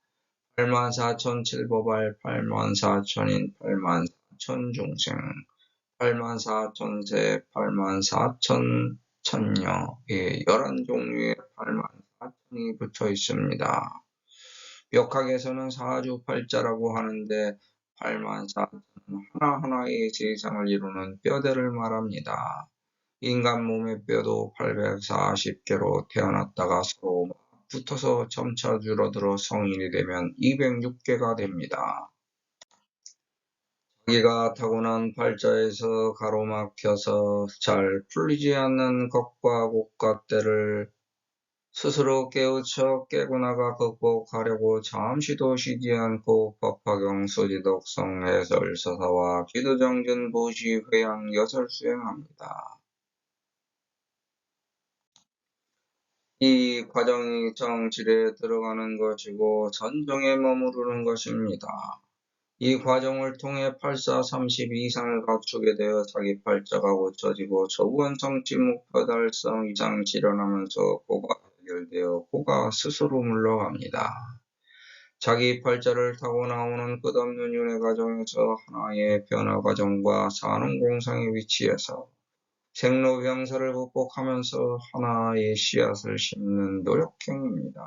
84,007보발, 84,000인, 84,000중생, 84,000세, 84,000천녀, 11종류의 84,000이 붙어 있습니다. 벽학에서는 사주팔자라고 하는데 84,000은 하나하나의 세상을 이루는 뼈대를 말합니다. 인간 몸의 뼈도 840개로 태어났다가 서로 붙어서 점차 줄어들어 성인이 되면 206개가 됩니다. 자기가 타고난 팔자에서 가로막혀서 잘 풀리지 않는 것과 국가대를 스스로 깨우쳐 깨고 나가 극복하려고 잠시도 쉬지 않고 법화경 수지독성 해설 서사와 기도정전 보시 회양 여설 수행합니다. 이 과정이 정질에 들어가는 것이고 전정에 머무르는 것입니다. 이 과정을 통해 8432상을 갖추게 되어 자기 팔자가 고쳐지고 저구한 성취 목표 달성 이상 실현하면서 고가 해결되어 고가 스스로 물러갑니다. 자기 팔자를 타고 나오는 끝없는 윤회 과정에서 하나의 변화 과정과 산업공상의 위치에서 생로병사를 극복하면서 하나의 씨앗을 심는 노력행입니다.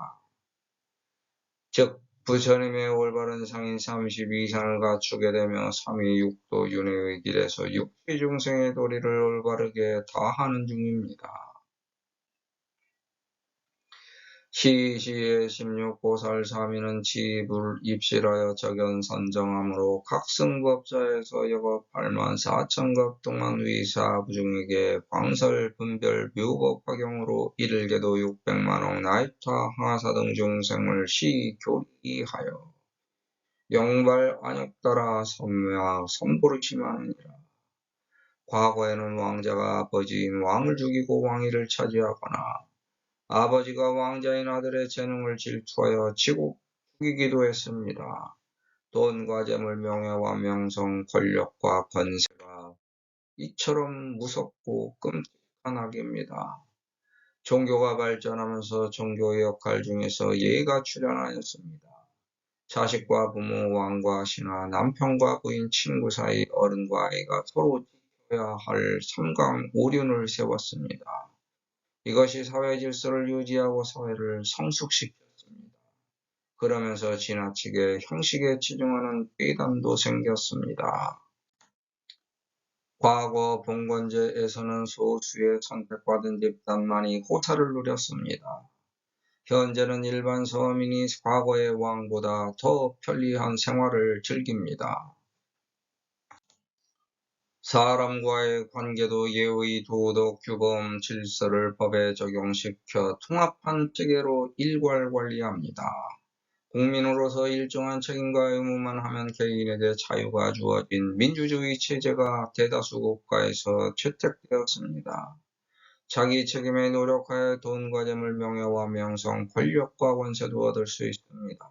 즉 부처님의 올바른 상인 32상을 갖추게 되며 326도 윤회의 길에서 육지중생의 도리를 올바르게 다하는 중입니다. 시시의 16보살 3위는 지불 입실하여 적연 선정함으로 각승법자에서 여거 84,000급 동안 위사부중에게 광설 분별 묘법화경으로 이를게도 600만억 나이타 항하사 등 중생을 시교리하여 영발 안역 따라 섬야 섬고르치마느니라. 과거에는 왕자가 아버지인 왕을 죽이고 왕위를 차지하거나 아버지가 왕자인 아들의 재능을 질투하여 죽이기도 했습니다. 돈과 재물, 명예와 명성, 권력과 권세가 이처럼 무섭고 끔찍한 악입니다. 종교가 발전하면서 종교의 역할 중에서 예의가 출현하였습니다. 자식과 부모, 왕과 신하, 남편과 부인, 친구 사이, 어른과 아이가 서로 지켜야 할 삼강 오륜을 세웠습니다. 이것이 사회 질서를 유지하고 사회를 성숙시켰습니다. 그러면서 지나치게 형식에 치중하는 괴담도 생겼습니다. 과거 봉건제에서는 소수의 선택받은 집단만이 호사를 누렸습니다. 현재는 일반 서민이 과거의 왕보다 더 편리한 생활을 즐깁니다. 사람과의 관계도 예의, 도덕, 규범, 질서를 법에 적용시켜 통합한 체계로 일괄관리합니다. 국민으로서 일정한 책임과 의무만 하면 개인에게 자유가 주어진 민주주의 체제가 대다수 국가에서 채택되었습니다. 자기 책임에 노력하여 돈과 재물, 명예와 명성, 권력과 권세도 얻을 수 있습니다.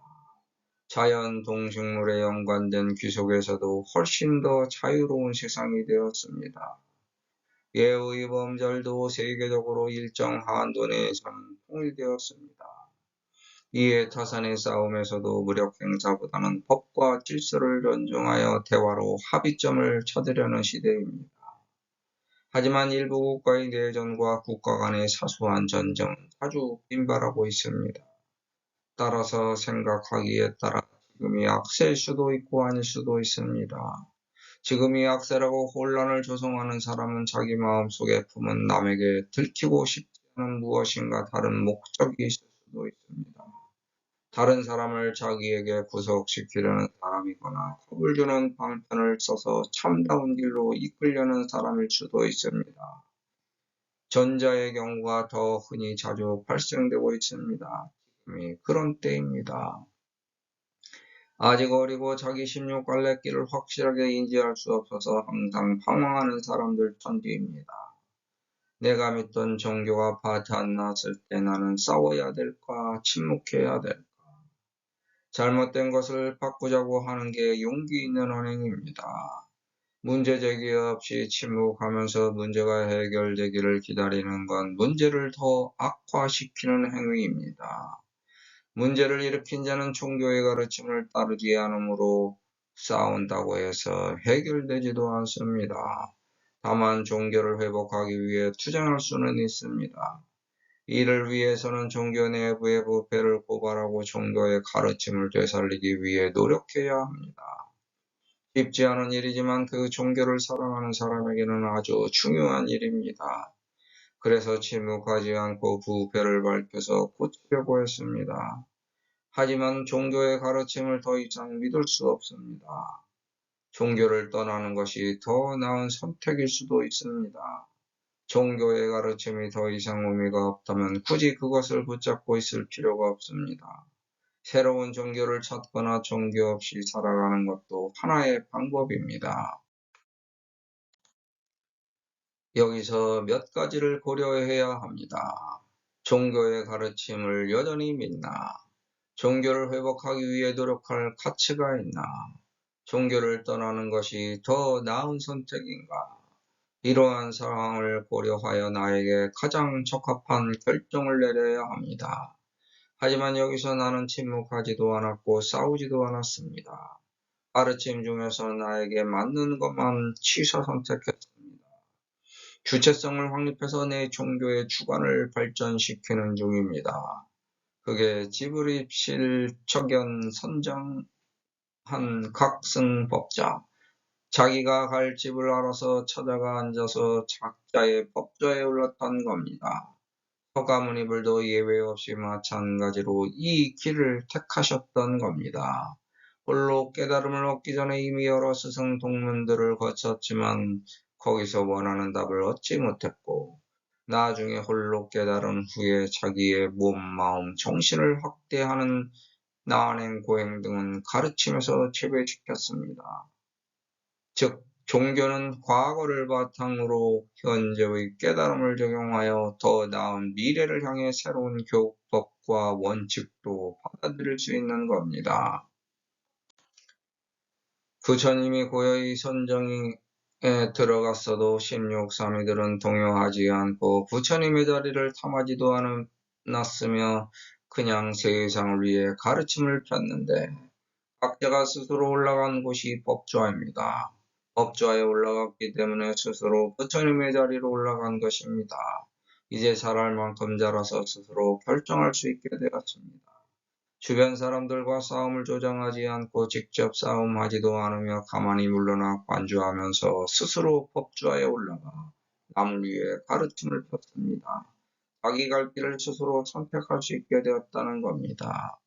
자연, 동식물에 연관된 귀속에서도 훨씬 더 자유로운 세상이 되었습니다. 예의 범절도 세계적으로 일정 한도 내에서는 통일되었습니다. 이에 타산의 싸움에서도 무력 행사보다는 법과 질서를 존중하여 대화로 합의점을 찾으려는 시대입니다. 하지만 일부 국가의 내전과 국가 간의 사소한 전쟁은 자주 빈발하고 있습니다. 따라서 생각하기에 따라 지금이 악세일 수도 있고 아닐 수도 있습니다. 지금이 악세라고 혼란을 조성하는 사람은 자기 마음속에 품은 남에게 들키고 싶지 않은 무엇인가 다른 목적이 있을 수도 있습니다. 다른 사람을 자기에게 구속시키려는 사람이거나 겁을 주는 방편을 써서 참다운 길로 이끌려는 사람일 수도 있습니다. 전자의 경우가 더 흔히 자주 발생되고 있습니다. 지금이 그런 때입니다. 아직 어리고 자기 심령 갈래길을 확실하게 인지할 수 없어서 항상 방황하는 사람들 천지입니다. 내가 믿던 종교가 파탄났을 때 나는 싸워야 될까, 침묵해야 될까? 잘못된 것을 바꾸자고 하는 게 용기 있는 언행입니다. 문제 제기 없이 침묵하면서 문제가 해결되기를 기다리는 건 문제를 더 악화시키는 행위입니다. 문제를 일으킨 자는 종교의 가르침을 따르지 않으므로 싸운다고 해서 해결되지도 않습니다. 다만 종교를 회복하기 위해 투쟁할 수는 있습니다. 이를 위해서는 종교 내부의 부패를 고발하고 종교의 가르침을 되살리기 위해 노력해야 합니다. 쉽지 않은 일이지만 그 종교를 사랑하는 사람에게는 아주 중요한 일입니다. 그래서 침묵하지 않고 부패를 밝혀서 고치려고 했습니다. 하지만 종교의 가르침을 더 이상 믿을 수 없습니다. 종교를 떠나는 것이 더 나은 선택일 수도 있습니다. 종교의 가르침이 더 이상 의미가 없다면 굳이 그것을 붙잡고 있을 필요가 없습니다. 새로운 종교를 찾거나 종교 없이 살아가는 것도 하나의 방법입니다. 여기서 몇 가지를 고려해야 합니다. 종교의 가르침을 여전히 믿나? 종교를 회복하기 위해 노력할 가치가 있나? 종교를 떠나는 것이 더 나은 선택인가? 이러한 상황을 고려하여 나에게 가장 적합한 결정을 내려야 합니다. 하지만 여기서 나는 침묵하지도 않았고 싸우지도 않았습니다. 가르침 중에서 나에게 맞는 것만 취사 선택했습니다. 주체성을 확립해서 내 종교의 주관을 발전시키는 중입니다. 그게 지브립실 척연 선정한 각승법자, 자기가 갈 집을 알아서 찾아가 앉아서 작자의 법조에 올랐던 겁니다. 서가모니불도 예외 없이 마찬가지로 이 길을 택하셨던 겁니다. 홀로 깨달음을 얻기 전에 이미 여러 스승 동문들을 거쳤지만 거기서 원하는 답을 얻지 못했고 나중에 홀로 깨달은 후에 자기의 몸, 마음, 정신을 확대하는 나은행, 고행 등은 가르침에서 지배시켰습니다. 즉, 종교는 과거를 바탕으로 현재의 깨달음을 적용하여 더 나은 미래를 향해 새로운 교법과 원칙도 받아들일 수 있는 겁니다. 부처님이 고요히 선정에 들어갔어도 16사미들은 동요하지 않고 부처님의 자리를 탐하지도 않았으며 그냥 세상을 위해 가르침을 폈는데 각자가 스스로 올라간 곳이 법좌입니다. 법좌에 올라갔기 때문에 스스로 부처님의 자리로 올라간 것입니다. 이제 자랄 만큼 자라서 스스로 결정할 수 있게 되었습니다. 주변 사람들과 싸움을 조장하지 않고 직접 싸움하지도 않으며 가만히 물러나 관주하면서 스스로 법좌에 올라가 남을 위해 가르침을 폈습니다. 자기 갈 길을 스스로 선택할 수 있게 되었다는 겁니다.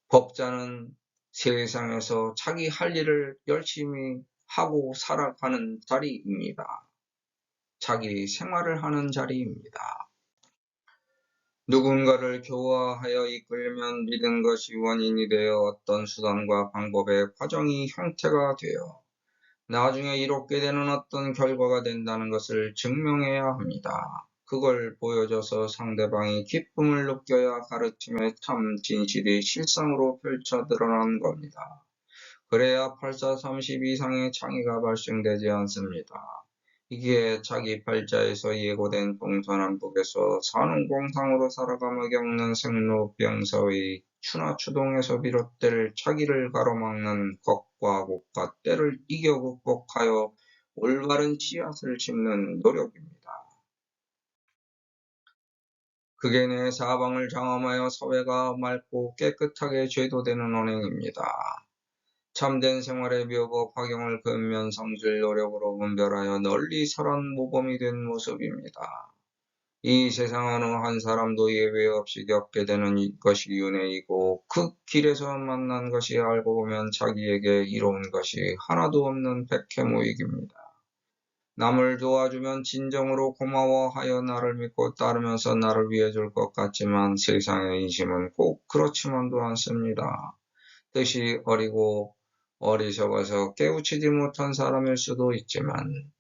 법자는 세상에서 자기 할 일을 열심히 하고 살아가는 자리입니다. 자기 생활을 하는 자리입니다. 누군가를 교화하여 이끌면 믿은 것이 원인이 되어 어떤 수단과 방법의 과정이 형태가 되어 나중에 이롭게 되는 어떤 결과가 된다는 것을 증명해야 합니다. 그걸 보여줘서 상대방이 기쁨을 느껴야 가르침의 참 진실이 실상으로 펼쳐 드러나는 겁니다. 그래야 8430 이상의 창의가 발생되지 않습니다. 이게 자기 팔자에서 예고된 동서남북에서 사는 공상으로 살아가며 겪는 생로병사의 추나추동에서 비롯될 자기를 가로막는 것과 곡과 때를 이겨 극복하여 올바른 씨앗을 심는 노력입니다. 그게 내 사방을 장엄하여 사회가 맑고 깨끗하게 제도되는 언행입니다. 참된 생활의 묘법 활용을 근면 성질 노력으로 분별하여 널리 설한 모범이 된 모습입니다. 이 세상 어느 한 사람도 예외 없이 겪게 되는 것이 윤회이고 그 길에서 만난 것이 알고 보면 자기에게 이로운 것이 하나도 없는 백해무익입니다. 남을 도와주면 진정으로 고마워하여 나를 믿고 따르면서 나를 위해 줄 것 같지만 세상의 인심은 꼭 그렇지만도 않습니다. 뜻이 어리고 어리석어서 깨우치지 못한 사람일 수도 있지만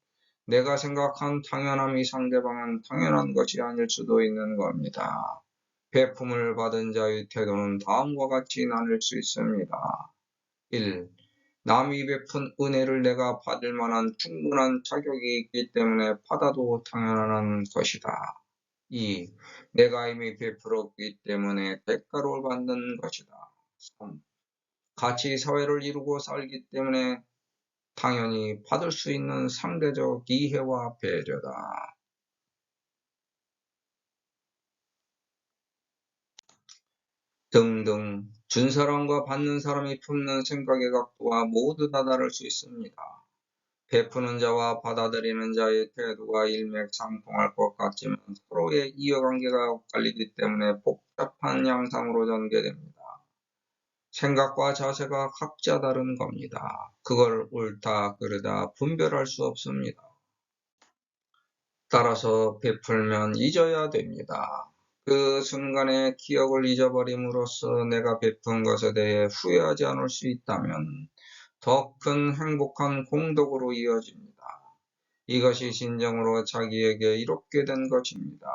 내가 생각한 당연함이 상대방은 당연한 것이 아닐 수도 있는 겁니다. 베품을 받은 자의 태도는 다음과 같이 나눌 수 있습니다. 1. 남이 베푼 은혜를 내가 받을 만한 충분한 자격이 있기 때문에 받아도 당연한 것이다. 2. 내가 이미 베풀었기 때문에 대가를 받는 것이다. 3. 같이 사회를 이루고 살기 때문에 당연히 받을 수 있는 상대적 이해와 배려다. 등등 준 사람과 받는 사람이 품는 생각의 각도가 모두 다 다를 수 있습니다. 베푸는 자와 받아들이는 자의 태도가 일맥상통할 것 같지만 서로의 이해관계가 엇갈리기 때문에 복잡한 양상으로 전개됩니다. 생각과 자세가 각자 다른 겁니다. 그걸 옳다 그르다 분별할 수 없습니다. 따라서 베풀면 잊어야 됩니다. 그 순간의 기억을 잊어버림으로써 내가 베푼 것에 대해 후회하지 않을 수 있다면 더 큰 행복한 공덕으로 이어집니다. 이것이 진정으로 자기에게 이롭게 된 것입니다.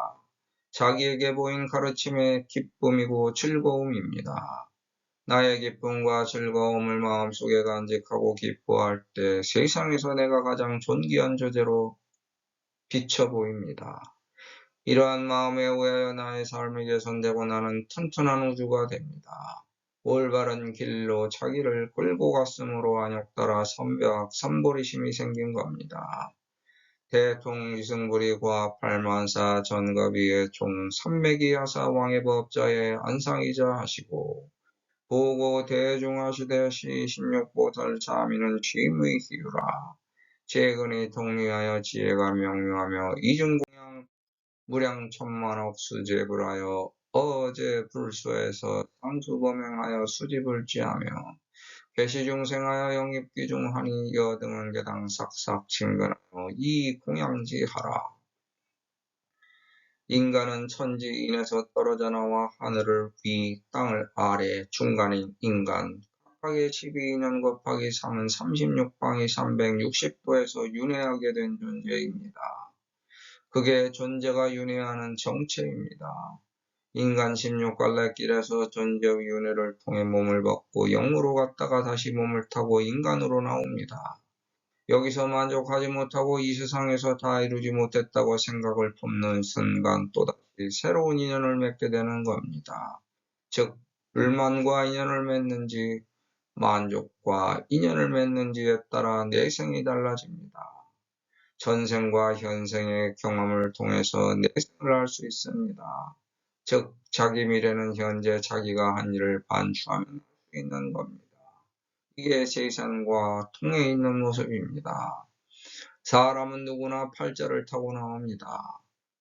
자기에게 보인 가르침의 기쁨이고 즐거움입니다. 나의 기쁨과 즐거움을 마음속에 간직하고 기뻐할 때 세상에서 내가 가장 존귀한 존재로 비쳐 보입니다. 이러한 마음에 의하여 나의 삶이 개선되고 나는 튼튼한 우주가 됩니다. 올바른 길로 자기를 끌고 갔으므로 안욕 따라 선벽, 선보리심이 생긴 겁니다. 대통 이승불이 과 8만사 전거비의 총 삼매기 하사 왕의 법자의 안상이자 하시고 보고 대중하시되시 16보살 자미는 취임의 희유라. 재근이 통리하여 지혜가 명료하며 이중공양 무량천만억 수집을 하여 어제 불소에서 상수범행하여 수집을 지하며 계시중생하여 영입기중하니 여등은 개당 삭삭 친근하여 이 공양지하라. 인간은 천지인에서 떨어져 나와 하늘을 위, 땅을 아래, 중간인 인간, 각각의 12년 곱하기 3은 36방이 360도에서 윤회하게 된 존재입니다. 그게 존재가 윤회하는 정체입니다. 인간 16갈래길에서 존재의 윤회를 통해 몸을 벗고 영으로 갔다가 다시 몸을 타고 인간으로 나옵니다. 여기서 만족하지 못하고 이 세상에서 다 이루지 못했다고 생각을 품는 순간 또다시 새로운 인연을 맺게 되는 겁니다. 즉, 불만과 인연을 맺는지 만족과 인연을 맺는지에 따라 내생이 달라집니다. 전생과 현생의 경험을 통해서 내생을 알 수 있습니다. 즉, 자기 미래는 현재 자기가 한 일을 반추하면 할 수 있는 겁니다. 이게 세상과 통해 있는 모습입니다. 사람은 누구나 팔자를 타고 나옵니다.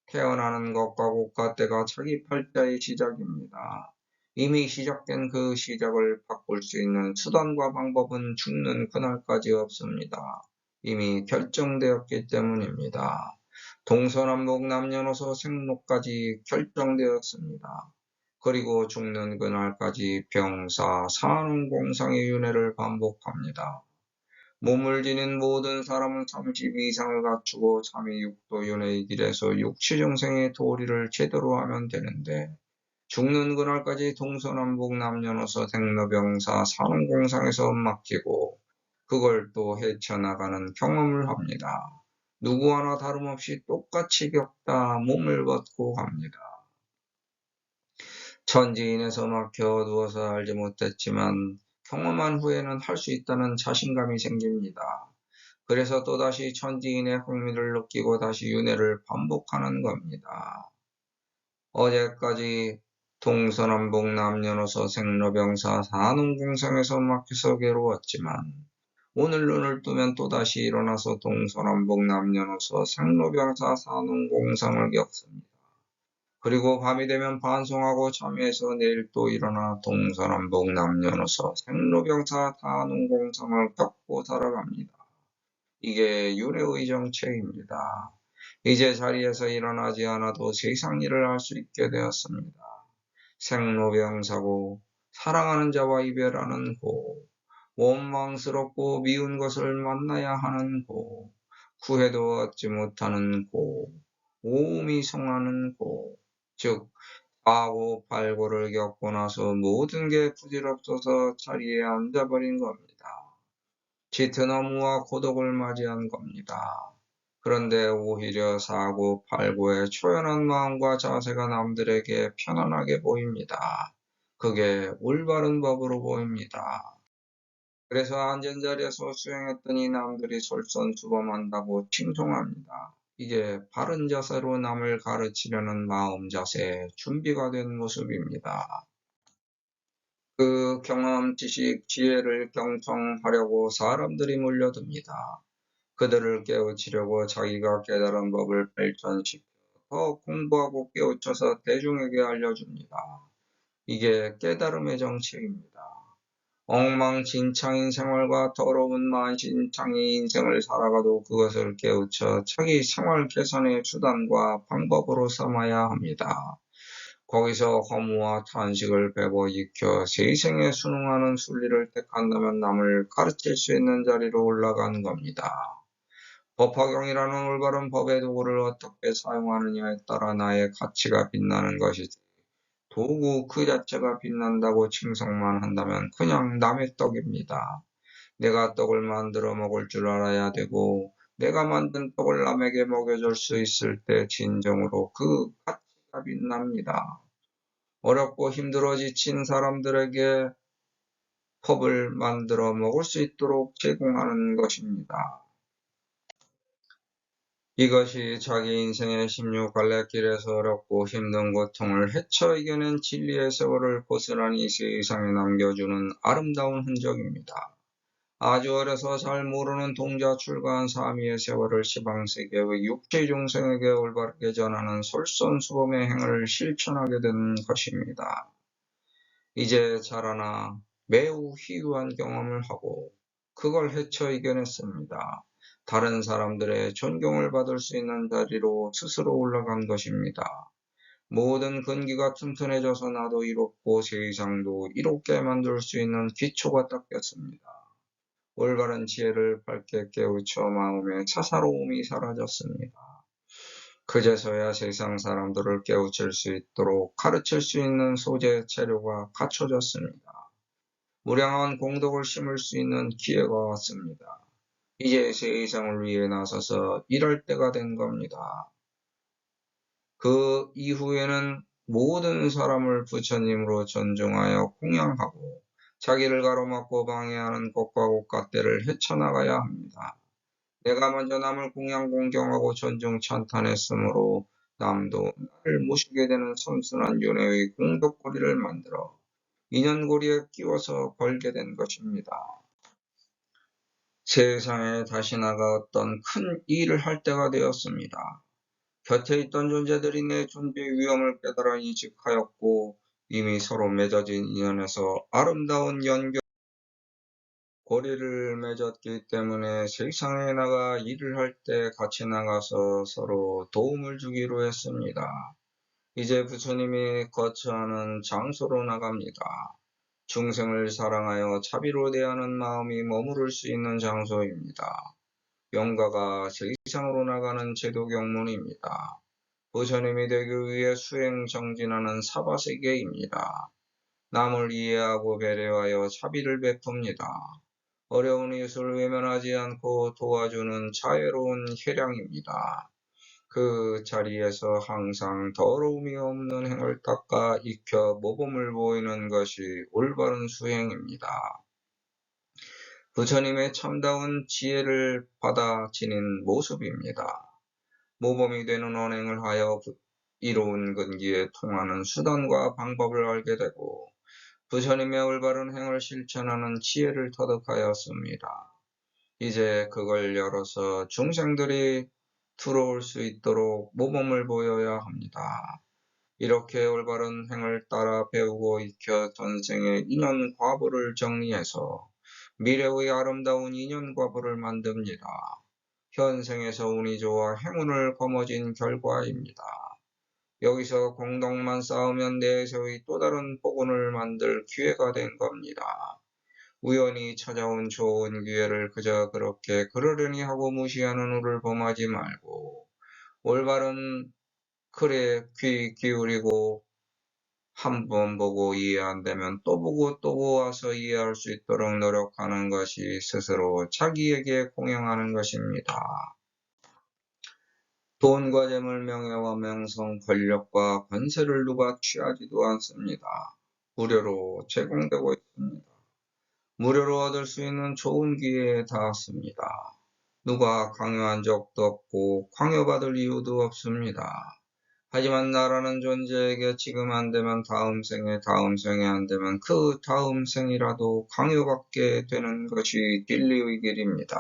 태어나는 것과 곳과 때가 자기 팔자의 시작입니다. 이미 시작된 그 시작을 바꿀 수 있는 수단과 방법은 죽는 그날까지 없습니다. 이미 결정되었기 때문입니다. 동서남북 남녀노소 생로까지 결정되었습니다. 그리고 죽는 그날까지 병사, 산후공상의 윤회를 반복합니다. 몸을 지닌 모든 사람은 32상을 갖추고 삼위육도윤회의 길에서 육치중생의 도리를 제대로 하면 되는데 죽는 그날까지 동서남북 남녀노소 생로병사 산후공상에서 맡기고 그걸 또 헤쳐나가는 경험을 합니다. 누구 하나 다름없이 똑같이 겪다 몸을 벗고 갑니다. 천지인에서 막혀 어두워서 알지 못했지만 경험한 후에는 할 수 있다는 자신감이 생깁니다. 그래서 또다시 천지인의 흥미를 느끼고 다시 윤회를 반복하는 겁니다. 어제까지 동서남북 남녀노소 생로병사 산후공상에서 막혀서 괴로웠지만 오늘 눈을 뜨면 또다시 일어나서 동서남북 남녀노소 생로병사 산후공상을 겪습니다. 그리고 밤이 되면 반송하고 잠에서 내일 또 일어나 동서남북 남녀노소 생로병사 산후공상을 겪고 살아갑니다. 이게 윤회의 정체입니다. 이제 자리에서 일어나지 않아도 세상 일을 할 수 있게 되었습니다. 생로병사고 사랑하는 자와 이별하는 고, 원망스럽고 미운 것을 만나야 하는 고, 구해도 얻지 못하는 고, 오음이 성하는 고, 즉 사고 팔고를 겪고 나서 모든 게 부질없어서 자리에 앉아버린 겁니다. 짙은 허무와 고독을 맞이한 겁니다. 그런데 오히려 사고 팔고의 초연한 마음과 자세가 남들에게 편안하게 보입니다. 그게 올바른 법으로 보입니다. 그래서 앉은 자리에서 수행했더니 남들이 솔선수범한다고 칭송합니다. 이게 바른 자세로 남을 가르치려는 마음 자세, 준비가 된 모습입니다. 그 경험, 지식, 지혜를 경청하려고 사람들이 몰려듭니다. 그들을 깨우치려고 자기가 깨달은 법을 발전시켜 더 공부하고 깨우쳐서 대중에게 알려줍니다. 이게 깨달음의 정책입니다. 엉망진창인 생활과 더러운 만신창의 인생을 살아가도 그것을 깨우쳐 자기 생활 개선의 수단과 방법으로 삼아야 합니다. 거기서 허무와 탄식을 배워 익혀 세생에 순응하는 순리를 택한다면 남을 가르칠 수 있는 자리로 올라간 겁니다. 법화경이라는 올바른 법의 도구를 어떻게 사용하느냐에 따라 나의 가치가 빛나는 것이지 도구 그 자체가 빛난다고 칭송만 한다면 그냥 남의 떡입니다. 내가 떡을 만들어 먹을 줄 알아야 되고 내가 만든 떡을 남에게 먹여줄 수 있을 때 진정으로 그 가치가 빛납니다. 어렵고 힘들어 지친 사람들에게 법을 만들어 먹을 수 있도록 제공하는 것입니다. 이것이 자기 인생의 16갈래길에서 어렵고 힘든 고통을 헤쳐 이겨낸 진리의 세월을 고스란히 세상에 남겨주는 아름다운 흔적입니다. 아주 어려서 잘 모르는 동자 출가한 사미의 세월을 시방세계의 육체 중생에게 올바르게 전하는 솔선수범의 행을 실천하게 된 것입니다. 이제 자라나 매우 희귀한 경험을 하고 그걸 헤쳐 이겨냈습니다. 다른 사람들의 존경을 받을 수 있는 자리로 스스로 올라간 것입니다. 모든 근기가 튼튼해져서 나도 이롭고 세상도 이롭게 만들 수 있는 기초가 닦였습니다. 올바른 지혜를 밝게 깨우쳐 마음의 사사로움이 사라졌습니다. 그제서야 세상 사람들을 깨우칠 수 있도록 가르칠 수 있는 소재 재료가 갖춰졌습니다. 무량한 공덕을 심을 수 있는 기회가 왔습니다. 이제 세상을 위해 나서서 일할 때가 된 겁니다. 그 이후에는 모든 사람을 부처님으로 존중하여供養하고 자기를 가로막고 방해하는 것과 옷갓대를 헤쳐나가야 합니다. 내가 먼저 남을 공양 공경하고 존중 찬탄했으므로 남도 나를 모시게 되는 선순한 윤회의 공덕고리를 만들어 인연고리에 끼워서 걸게 된 것입니다. 세상에 다시 나가 어떤 큰 일을 할 때가 되었습니다. 곁에 있던 존재들이 내 존재의 위험을 깨달아 인식하였고 이미 서로 맺어진 인연에서 아름다운 연결 고리를 맺었기 때문에 세상에 나가 일을 할 때 같이 나가서 서로 도움을 주기로 했습니다. 이제 부처님이 거처하는 장소로 나갑니다. 중생을 사랑하여 자비로 대하는 마음이 머무를 수 있는 장소입니다. 영가가 세상으로 나가는 제도경문입니다. 부처님이 되기 위해 수행 정진하는 사바세계입니다. 남을 이해하고 배려하여 자비를 베풉니다. 어려운 이웃을 외면하지 않고 도와주는 자애로운 혈양입니다. 그 자리에서 항상 더러움이 없는 행을 닦아 익혀 모범을 보이는 것이 올바른 수행입니다. 부처님의 참다운 지혜를 받아 지닌 모습입니다. 모범이 되는 언행을 하여 이로운 근기에 통하는 수단과 방법을 알게 되고 부처님의 올바른 행을 실천하는 지혜를 터득하였습니다. 이제 그걸 열어서 중생들이 들어올 수 있도록 모범을 보여야 합니다. 이렇게 올바른 행을 따라 배우고 익혀 전생의 인연 과보를 정리해서 미래의 아름다운 인연 과보를 만듭니다. 현생에서 운이 좋아 행운을 거머쥔 결과입니다. 여기서 공덕만 쌓으면 내세의 또 다른 복운을 만들 기회가 된 겁니다. 우연히 찾아온 좋은 기회를 그저 그렇게 그러려니 하고 무시하는 우를 범하지 말고 올바른 글에 귀 기울이고 한 번 보고 이해 안 되면 또 보고 또 보아서 이해할 수 있도록 노력하는 것이 스스로 자기에게 공양하는 것입니다. 돈과 재물, 명예와 명성, 권력과 권세를 누가 취하지도 않습니다. 무료로 제공되고 있습니다. 무료로 얻을 수 있는 좋은 기회에 닿았습니다. 누가 강요한 적도 없고 강요받을 이유도 없습니다. 하지만 나라는 존재에게 지금 안 되면 다음 생에 안 되면 그 다음 생이라도 강요받게 되는 것이 진리의 길입니다.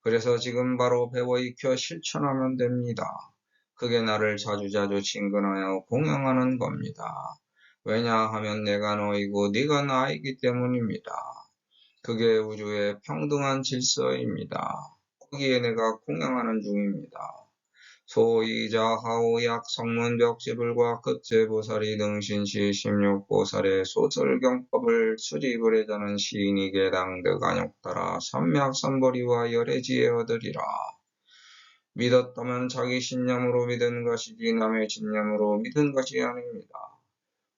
그래서 지금 바로 배워 익혀 실천하면 됩니다. 그게 나를 자주자주 친근하여 공양하는 겁니다. 왜냐하면 내가 너이고 네가 나이기 때문입니다. 그게 우주의 평등한 질서입니다. 거기에 내가 공양하는 중입니다. 소위 자하오약 성문벽지불과 급제보살이 등신시 16보살의 소설경법을 수집을 해자는 시인이 개당득 안욕따라 선맥선벌이와 열애지혜 얻으리라. 믿었다면 자기 신념으로 믿은 것이지 남의 신념으로 믿은 것이 아닙니다.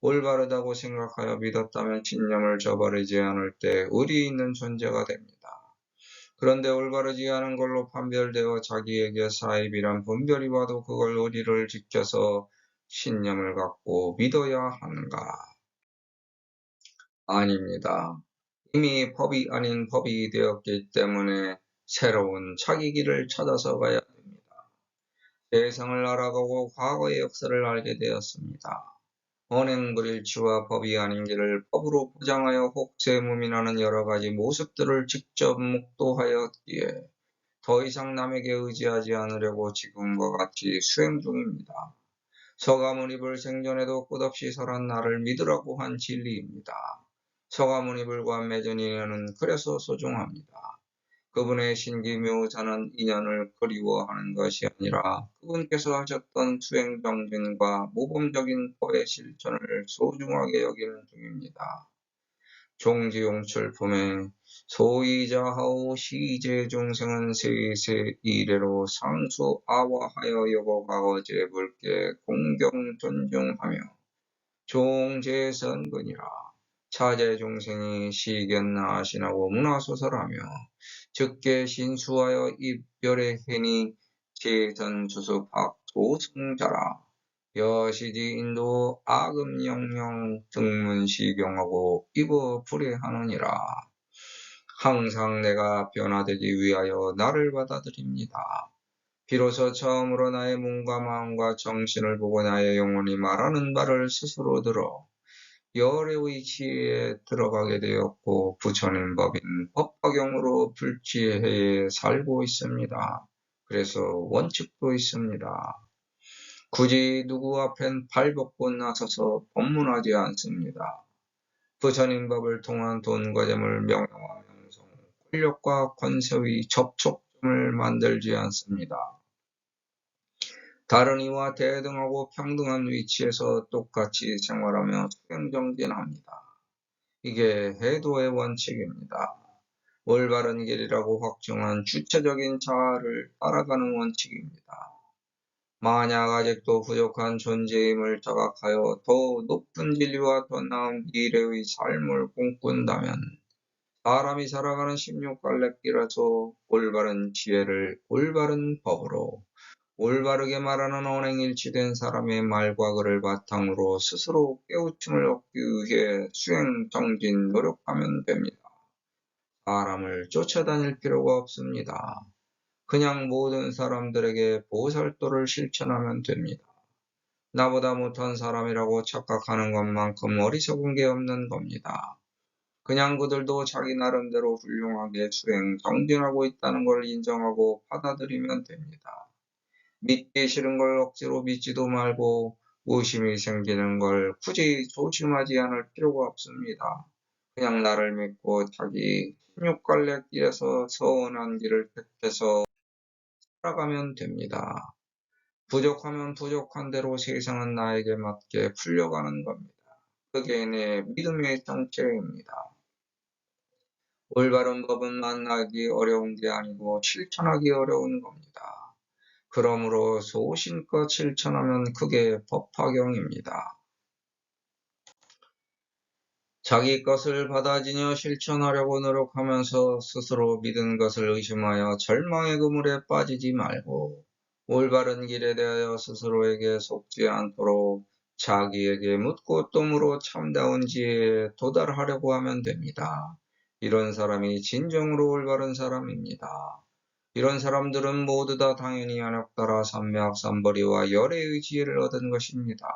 올바르다고 생각하여 믿었다면 신념을 저버리지 않을 때 의리 있는 존재가 됩니다. 그런데 올바르지 않은 걸로 판별되어 자기에게 사입이란 분별이 와도 그걸 의리를 지켜서 신념을 갖고 믿어야 하는가? 아닙니다. 이미 법이 아닌 법이 되었기 때문에 새로운 자기 길을 찾아서 가야 됩니다. 세상을 알아가고 과거의 역사를 알게 되었습니다. 언행불일치와 법이 아닌 길을 법으로 포장하여 혹세무민하는 여러 가지 모습들을 직접 목도하였기에 더 이상 남에게 의지하지 않으려고 지금과 같이 수행 중입니다. 서가모니불 생전에도 끝없이 설한 나를 믿으라고 한 진리입니다. 서가모니불과 맺은 인연은 그래서 소중합니다. 그분의 신기묘자는 인연을 그리워하는 것이 아니라 그분께서 하셨던 수행정진과 모범적인 법의 실천을 소중하게 여기는 중입니다. 종지용철품에 소이자하오 시제중생은 세세 이래로 상수 아와하여 여보가 어제불께 공경 존중하며 종제선근이라 차제중생이 시견나신하고 문화소설하며 즉계 신수하여 입별의 해니 제선수습학 도승자라 여시지 인도 아금영영 등문시경하고 이거 불의하느니라. 항상 내가 변화되기 위하여 나를 받아들입니다. 비로소 처음으로 나의 몸과 마음과 정신을 보고 나의 영혼이 말하는 바를 스스로 들어 열애의 지혜에 들어가게 되었고 부처님 법인 법화경으로 불지혜에 살고 있습니다. 그래서 원칙도 있습니다. 굳이 누구 앞엔 발벗고 나서서 법문하지 않습니다. 부처님 법을 통한 돈과 재물, 명예와 명성, 권력과 권세의 접촉점을 만들지 않습니다. 다른 이와 대등하고 평등한 위치에서 똑같이 생활하며 수행정진합니다. 이게 해도의 원칙입니다. 올바른 길이라고 확정한 주체적인 자아를 따라가는 원칙입니다. 만약 아직도 부족한 존재임을 자각하여 더 높은 진리와 더 나은 미래의 삶을 꿈꾼다면 사람이 살아가는 16갈래길에서 올바른 지혜를 올바른 법으로 올바르게 말하는 언행일치된 사람의 말과 글을 바탕으로 스스로 깨우침을 얻기 위해 수행, 정진, 노력하면 됩니다. 사람을 쫓아다닐 필요가 없습니다. 그냥 모든 사람들에게 보살도를 실천하면 됩니다. 나보다 못한 사람이라고 착각하는 것만큼 어리석은 게 없는 겁니다. 그냥 그들도 자기 나름대로 훌륭하게 수행, 정진하고 있다는 걸 인정하고 받아들이면 됩니다. 믿기 싫은 걸 억지로 믿지도 말고 의심이 생기는 걸 굳이 조심하지 않을 필요가 없습니다. 그냥 나를 믿고 자기 16갈래 길에서 서운한 길을 택해서 살아가면 됩니다. 부족하면 부족한 대로 세상은 나에게 맞게 풀려가는 겁니다. 그게 내 믿음의 정체입니다. 올바른 법은 만나기 어려운 게 아니고 실천하기 어려운 겁니다. 그러므로 소신껏 실천하면 그게 법화경입니다. 자기 것을 받아지녀 실천하려고 노력하면서 스스로 믿은 것을 의심하여 절망의 그물에 빠지지 말고 올바른 길에 대하여 스스로에게 속지 않도록 자기에게 묻고 또 물어 참다운 지혜에 도달하려고 하면 됩니다. 이런 사람이 진정으로 올바른 사람입니다. 이런 사람들은 모두 다 당연히 안욕따라 삼맥 삼벌이와 열애의 지혜를 얻은 것입니다.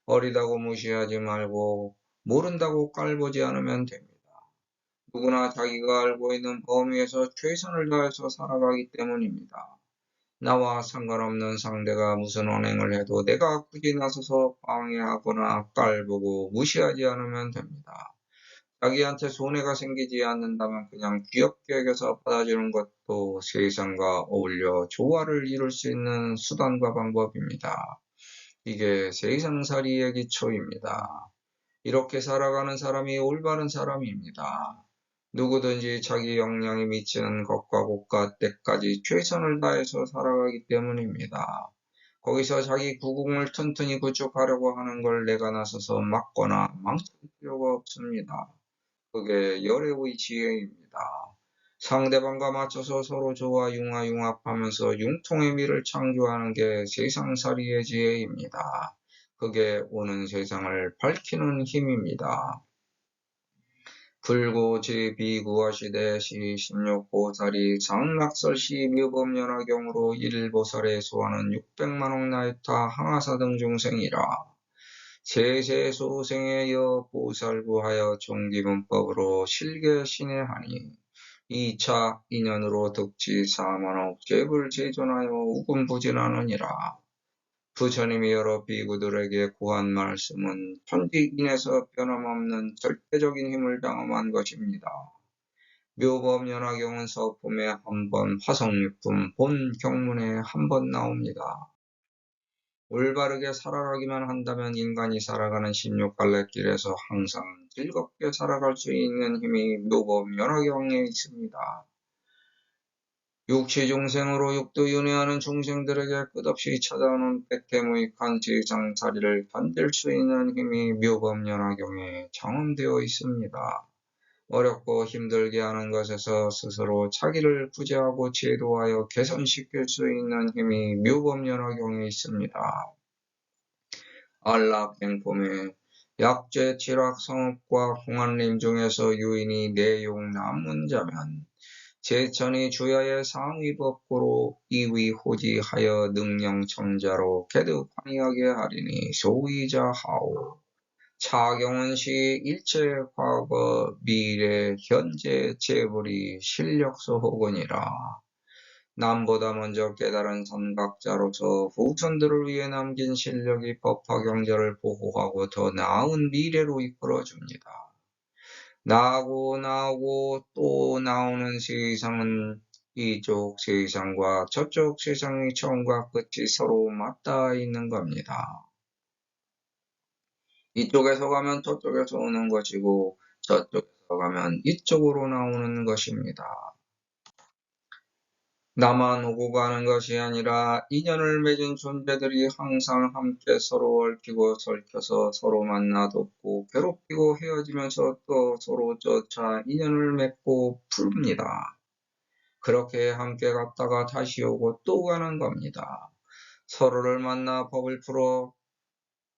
어리다고 무시하지 말고 모른다고 깔보지 않으면 됩니다. 누구나 자기가 알고 있는 범위에서 최선을 다해서 살아가기 때문입니다. 나와 상관없는 상대가 무슨 언행을 해도 내가 굳이 나서서 방해하거나 깔보고 무시하지 않으면 됩니다. 자기한테 손해가 생기지 않는다면 그냥 귀엽게 여겨서 받아주는 것도 세상과 어울려 조화를 이룰 수 있는 수단과 방법입니다. 이게 세상살이의 기초입니다. 이렇게 살아가는 사람이 올바른 사람입니다. 누구든지 자기 역량이 미치는 것과 곳과 때까지 최선을 다해서 살아가기 때문입니다. 거기서 자기 구궁을 튼튼히 구축하려고 하는 걸 내가 나서서 막거나 망칠 필요가 없습니다. 그게 열애의 지혜입니다. 상대방과 맞춰서 서로 조화 융합하면서 융통의 미를 창조하는 게 세상살이의 지혜입니다. 그게 오는 세상을 밝히는 힘입니다. 불구지 비구화시대 시 16보살이 장락설시 묘법연화경으로 일보살에 소하는 600만억 나이타 항아사 등 중생이라 세세소생의 여보살구하여 종기문법으로 실계신해하니 2차 인연으로 득지 4만억 재불제존하여 우금부진하느니라. 부처님이 여러 비구들에게 고한 말씀은 천지인에서 변함없는 절대적인 힘을 당함한 것입니다. 묘법연화경은 서품에 한 번, 화성육품 본 경문에 한 번 나옵니다. 올바르게 살아가기만 한다면 인간이 살아가는 16갈래길에서 항상 즐겁게 살아갈 수 있는 힘이 묘법연화경에 있습니다. 육시중생으로 육도윤회하는 중생들에게 끝없이 찾아오는 백태무익한 세상살이를 견딜 수 있는 힘이 묘법연화경에 정음되어 있습니다. 어렵고 힘들게 하는 것에서 스스로 자기를 구제하고 제도하여 개선시킬 수 있는 힘이 묘법연화경에 있습니다. 안락행품에 약죄, 칠학, 성읍과 공안림 중에서 유인이 내용 남은 자면 제천이 주야의 상위법고로 이위호지하여 능령청자로 개득환희하게 하리니 소위자하오. 차경원시 일체 과거 미래 현재 재벌이 실력서 혹은이라. 남보다 먼저 깨달은 선각자로서 후손들을 위해 남긴 실력이 법화 경제를 보호하고 더 나은 미래로 이끌어줍니다. 나오고 또 나오는 세상은 이쪽 세상과 저쪽 세상의 처음과 끝이 서로 맞닿아 있는 겁니다. 이쪽에서 가면 저쪽에서 오는 것이고 저쪽에서 가면 이쪽으로 나오는 것입니다. 나만 오고 가는 것이 아니라 인연을 맺은 존재들이 항상 함께 서로 얽히고 설켜서 서로 만나 돕고 괴롭히고 헤어지면서 또 서로 쫓아 인연을 맺고 풉니다. 그렇게 함께 갔다가 다시 오고 또 가는 겁니다. 서로를 만나 법을 풀어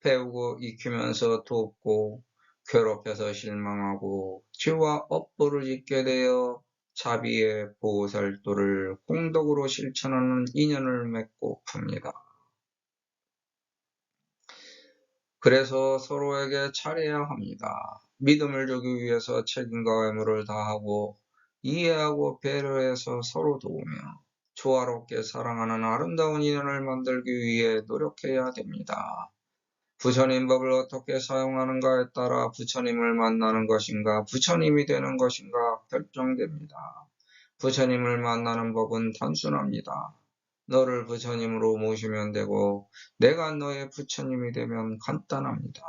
배우고 익히면서 돕고 괴롭혀서 실망하고 죄와 업보를 짓게 되어 자비의 보살도를 공덕으로 실천하는 인연을 맺고 풉니다. 그래서 서로에게 잘해야 합니다. 믿음을 주기 위해서 책임과 의무를 다하고 이해하고 배려해서 서로 도우며 조화롭게 사랑하는 아름다운 인연을 만들기 위해 노력해야 됩니다. 부처님 법을 어떻게 사용하는가에 따라 부처님을 만나는 것인가, 부처님이 되는 것인가 결정됩니다. 부처님을 만나는 법은 단순합니다. 너를 부처님으로 모시면 되고 내가 너의 부처님이 되면 간단합니다.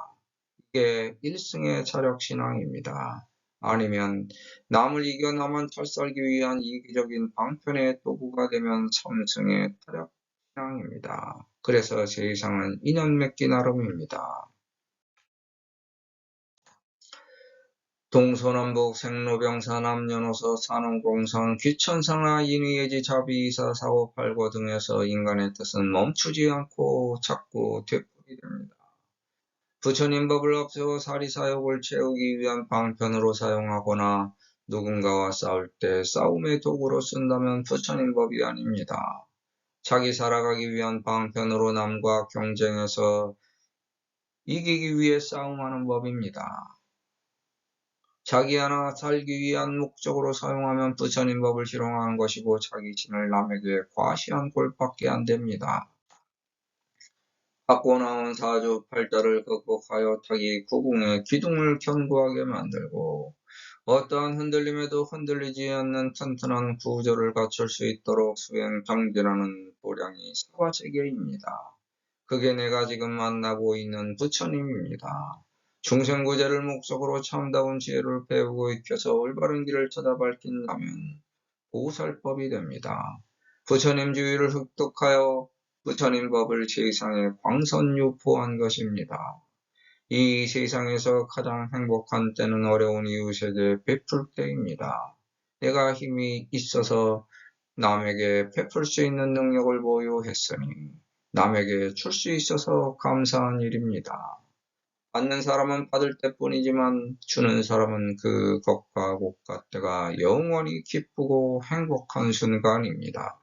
이게 일승의 자력신앙입니다. 아니면 남을 이겨 나만 털살기 위한 이기적인 방편의 도구가 되면 삼승의 타력신앙입니다. 그래서 세상은 인연 맺기 나름입니다. 동서남북 생로병사 남녀노소 산업공상 귀천상하 인위예지 자비이사 사고팔고 등에서 인간의 뜻은 멈추지 않고 자꾸 되풀이 됩니다. 부처님 법을 없애고 사리사욕을 채우기 위한 방편으로 사용하거나 누군가와 싸울 때 싸움의 도구로 쓴다면 부처님 법이 아닙니다. 자기 살아가기 위한 방편으로 남과 경쟁해서 이기기 위해 싸움하는 법입니다. 자기 하나 살기 위한 목적으로 사용하면 부처님 법을 실용하는 것이고 자기 신을 남에게 과시한 꼴밖에 안 됩니다. 갖고 나온 사주팔자를 극복하여 타기 구궁의 기둥을 견고하게 만들고 어떠한 흔들림에도 흔들리지 않는 튼튼한 구조를 갖출 수 있도록 수행 정진하는 도량이 사과세계입니다. 그게 내가 지금 만나고 있는 부처님입니다. 중생구제를 목적으로 참다운 지혜를 배우고 익혀서 올바른 길을 찾아 밝힌다면 보살법이 됩니다. 부처님 주의를 획득하여 부처님 법을 세상에 광선유포한 것입니다. 이 세상에서 가장 행복한 때는 어려운 이웃에게 베풀 때입니다. 내가 힘이 있어서 남에게 베풀 수 있는 능력을 보유했으니 남에게 줄 수 있어서 감사한 일입니다. 받는 사람은 받을 때뿐이지만 주는 사람은 그 것과 고가 때가 영원히 기쁘고 행복한 순간입니다.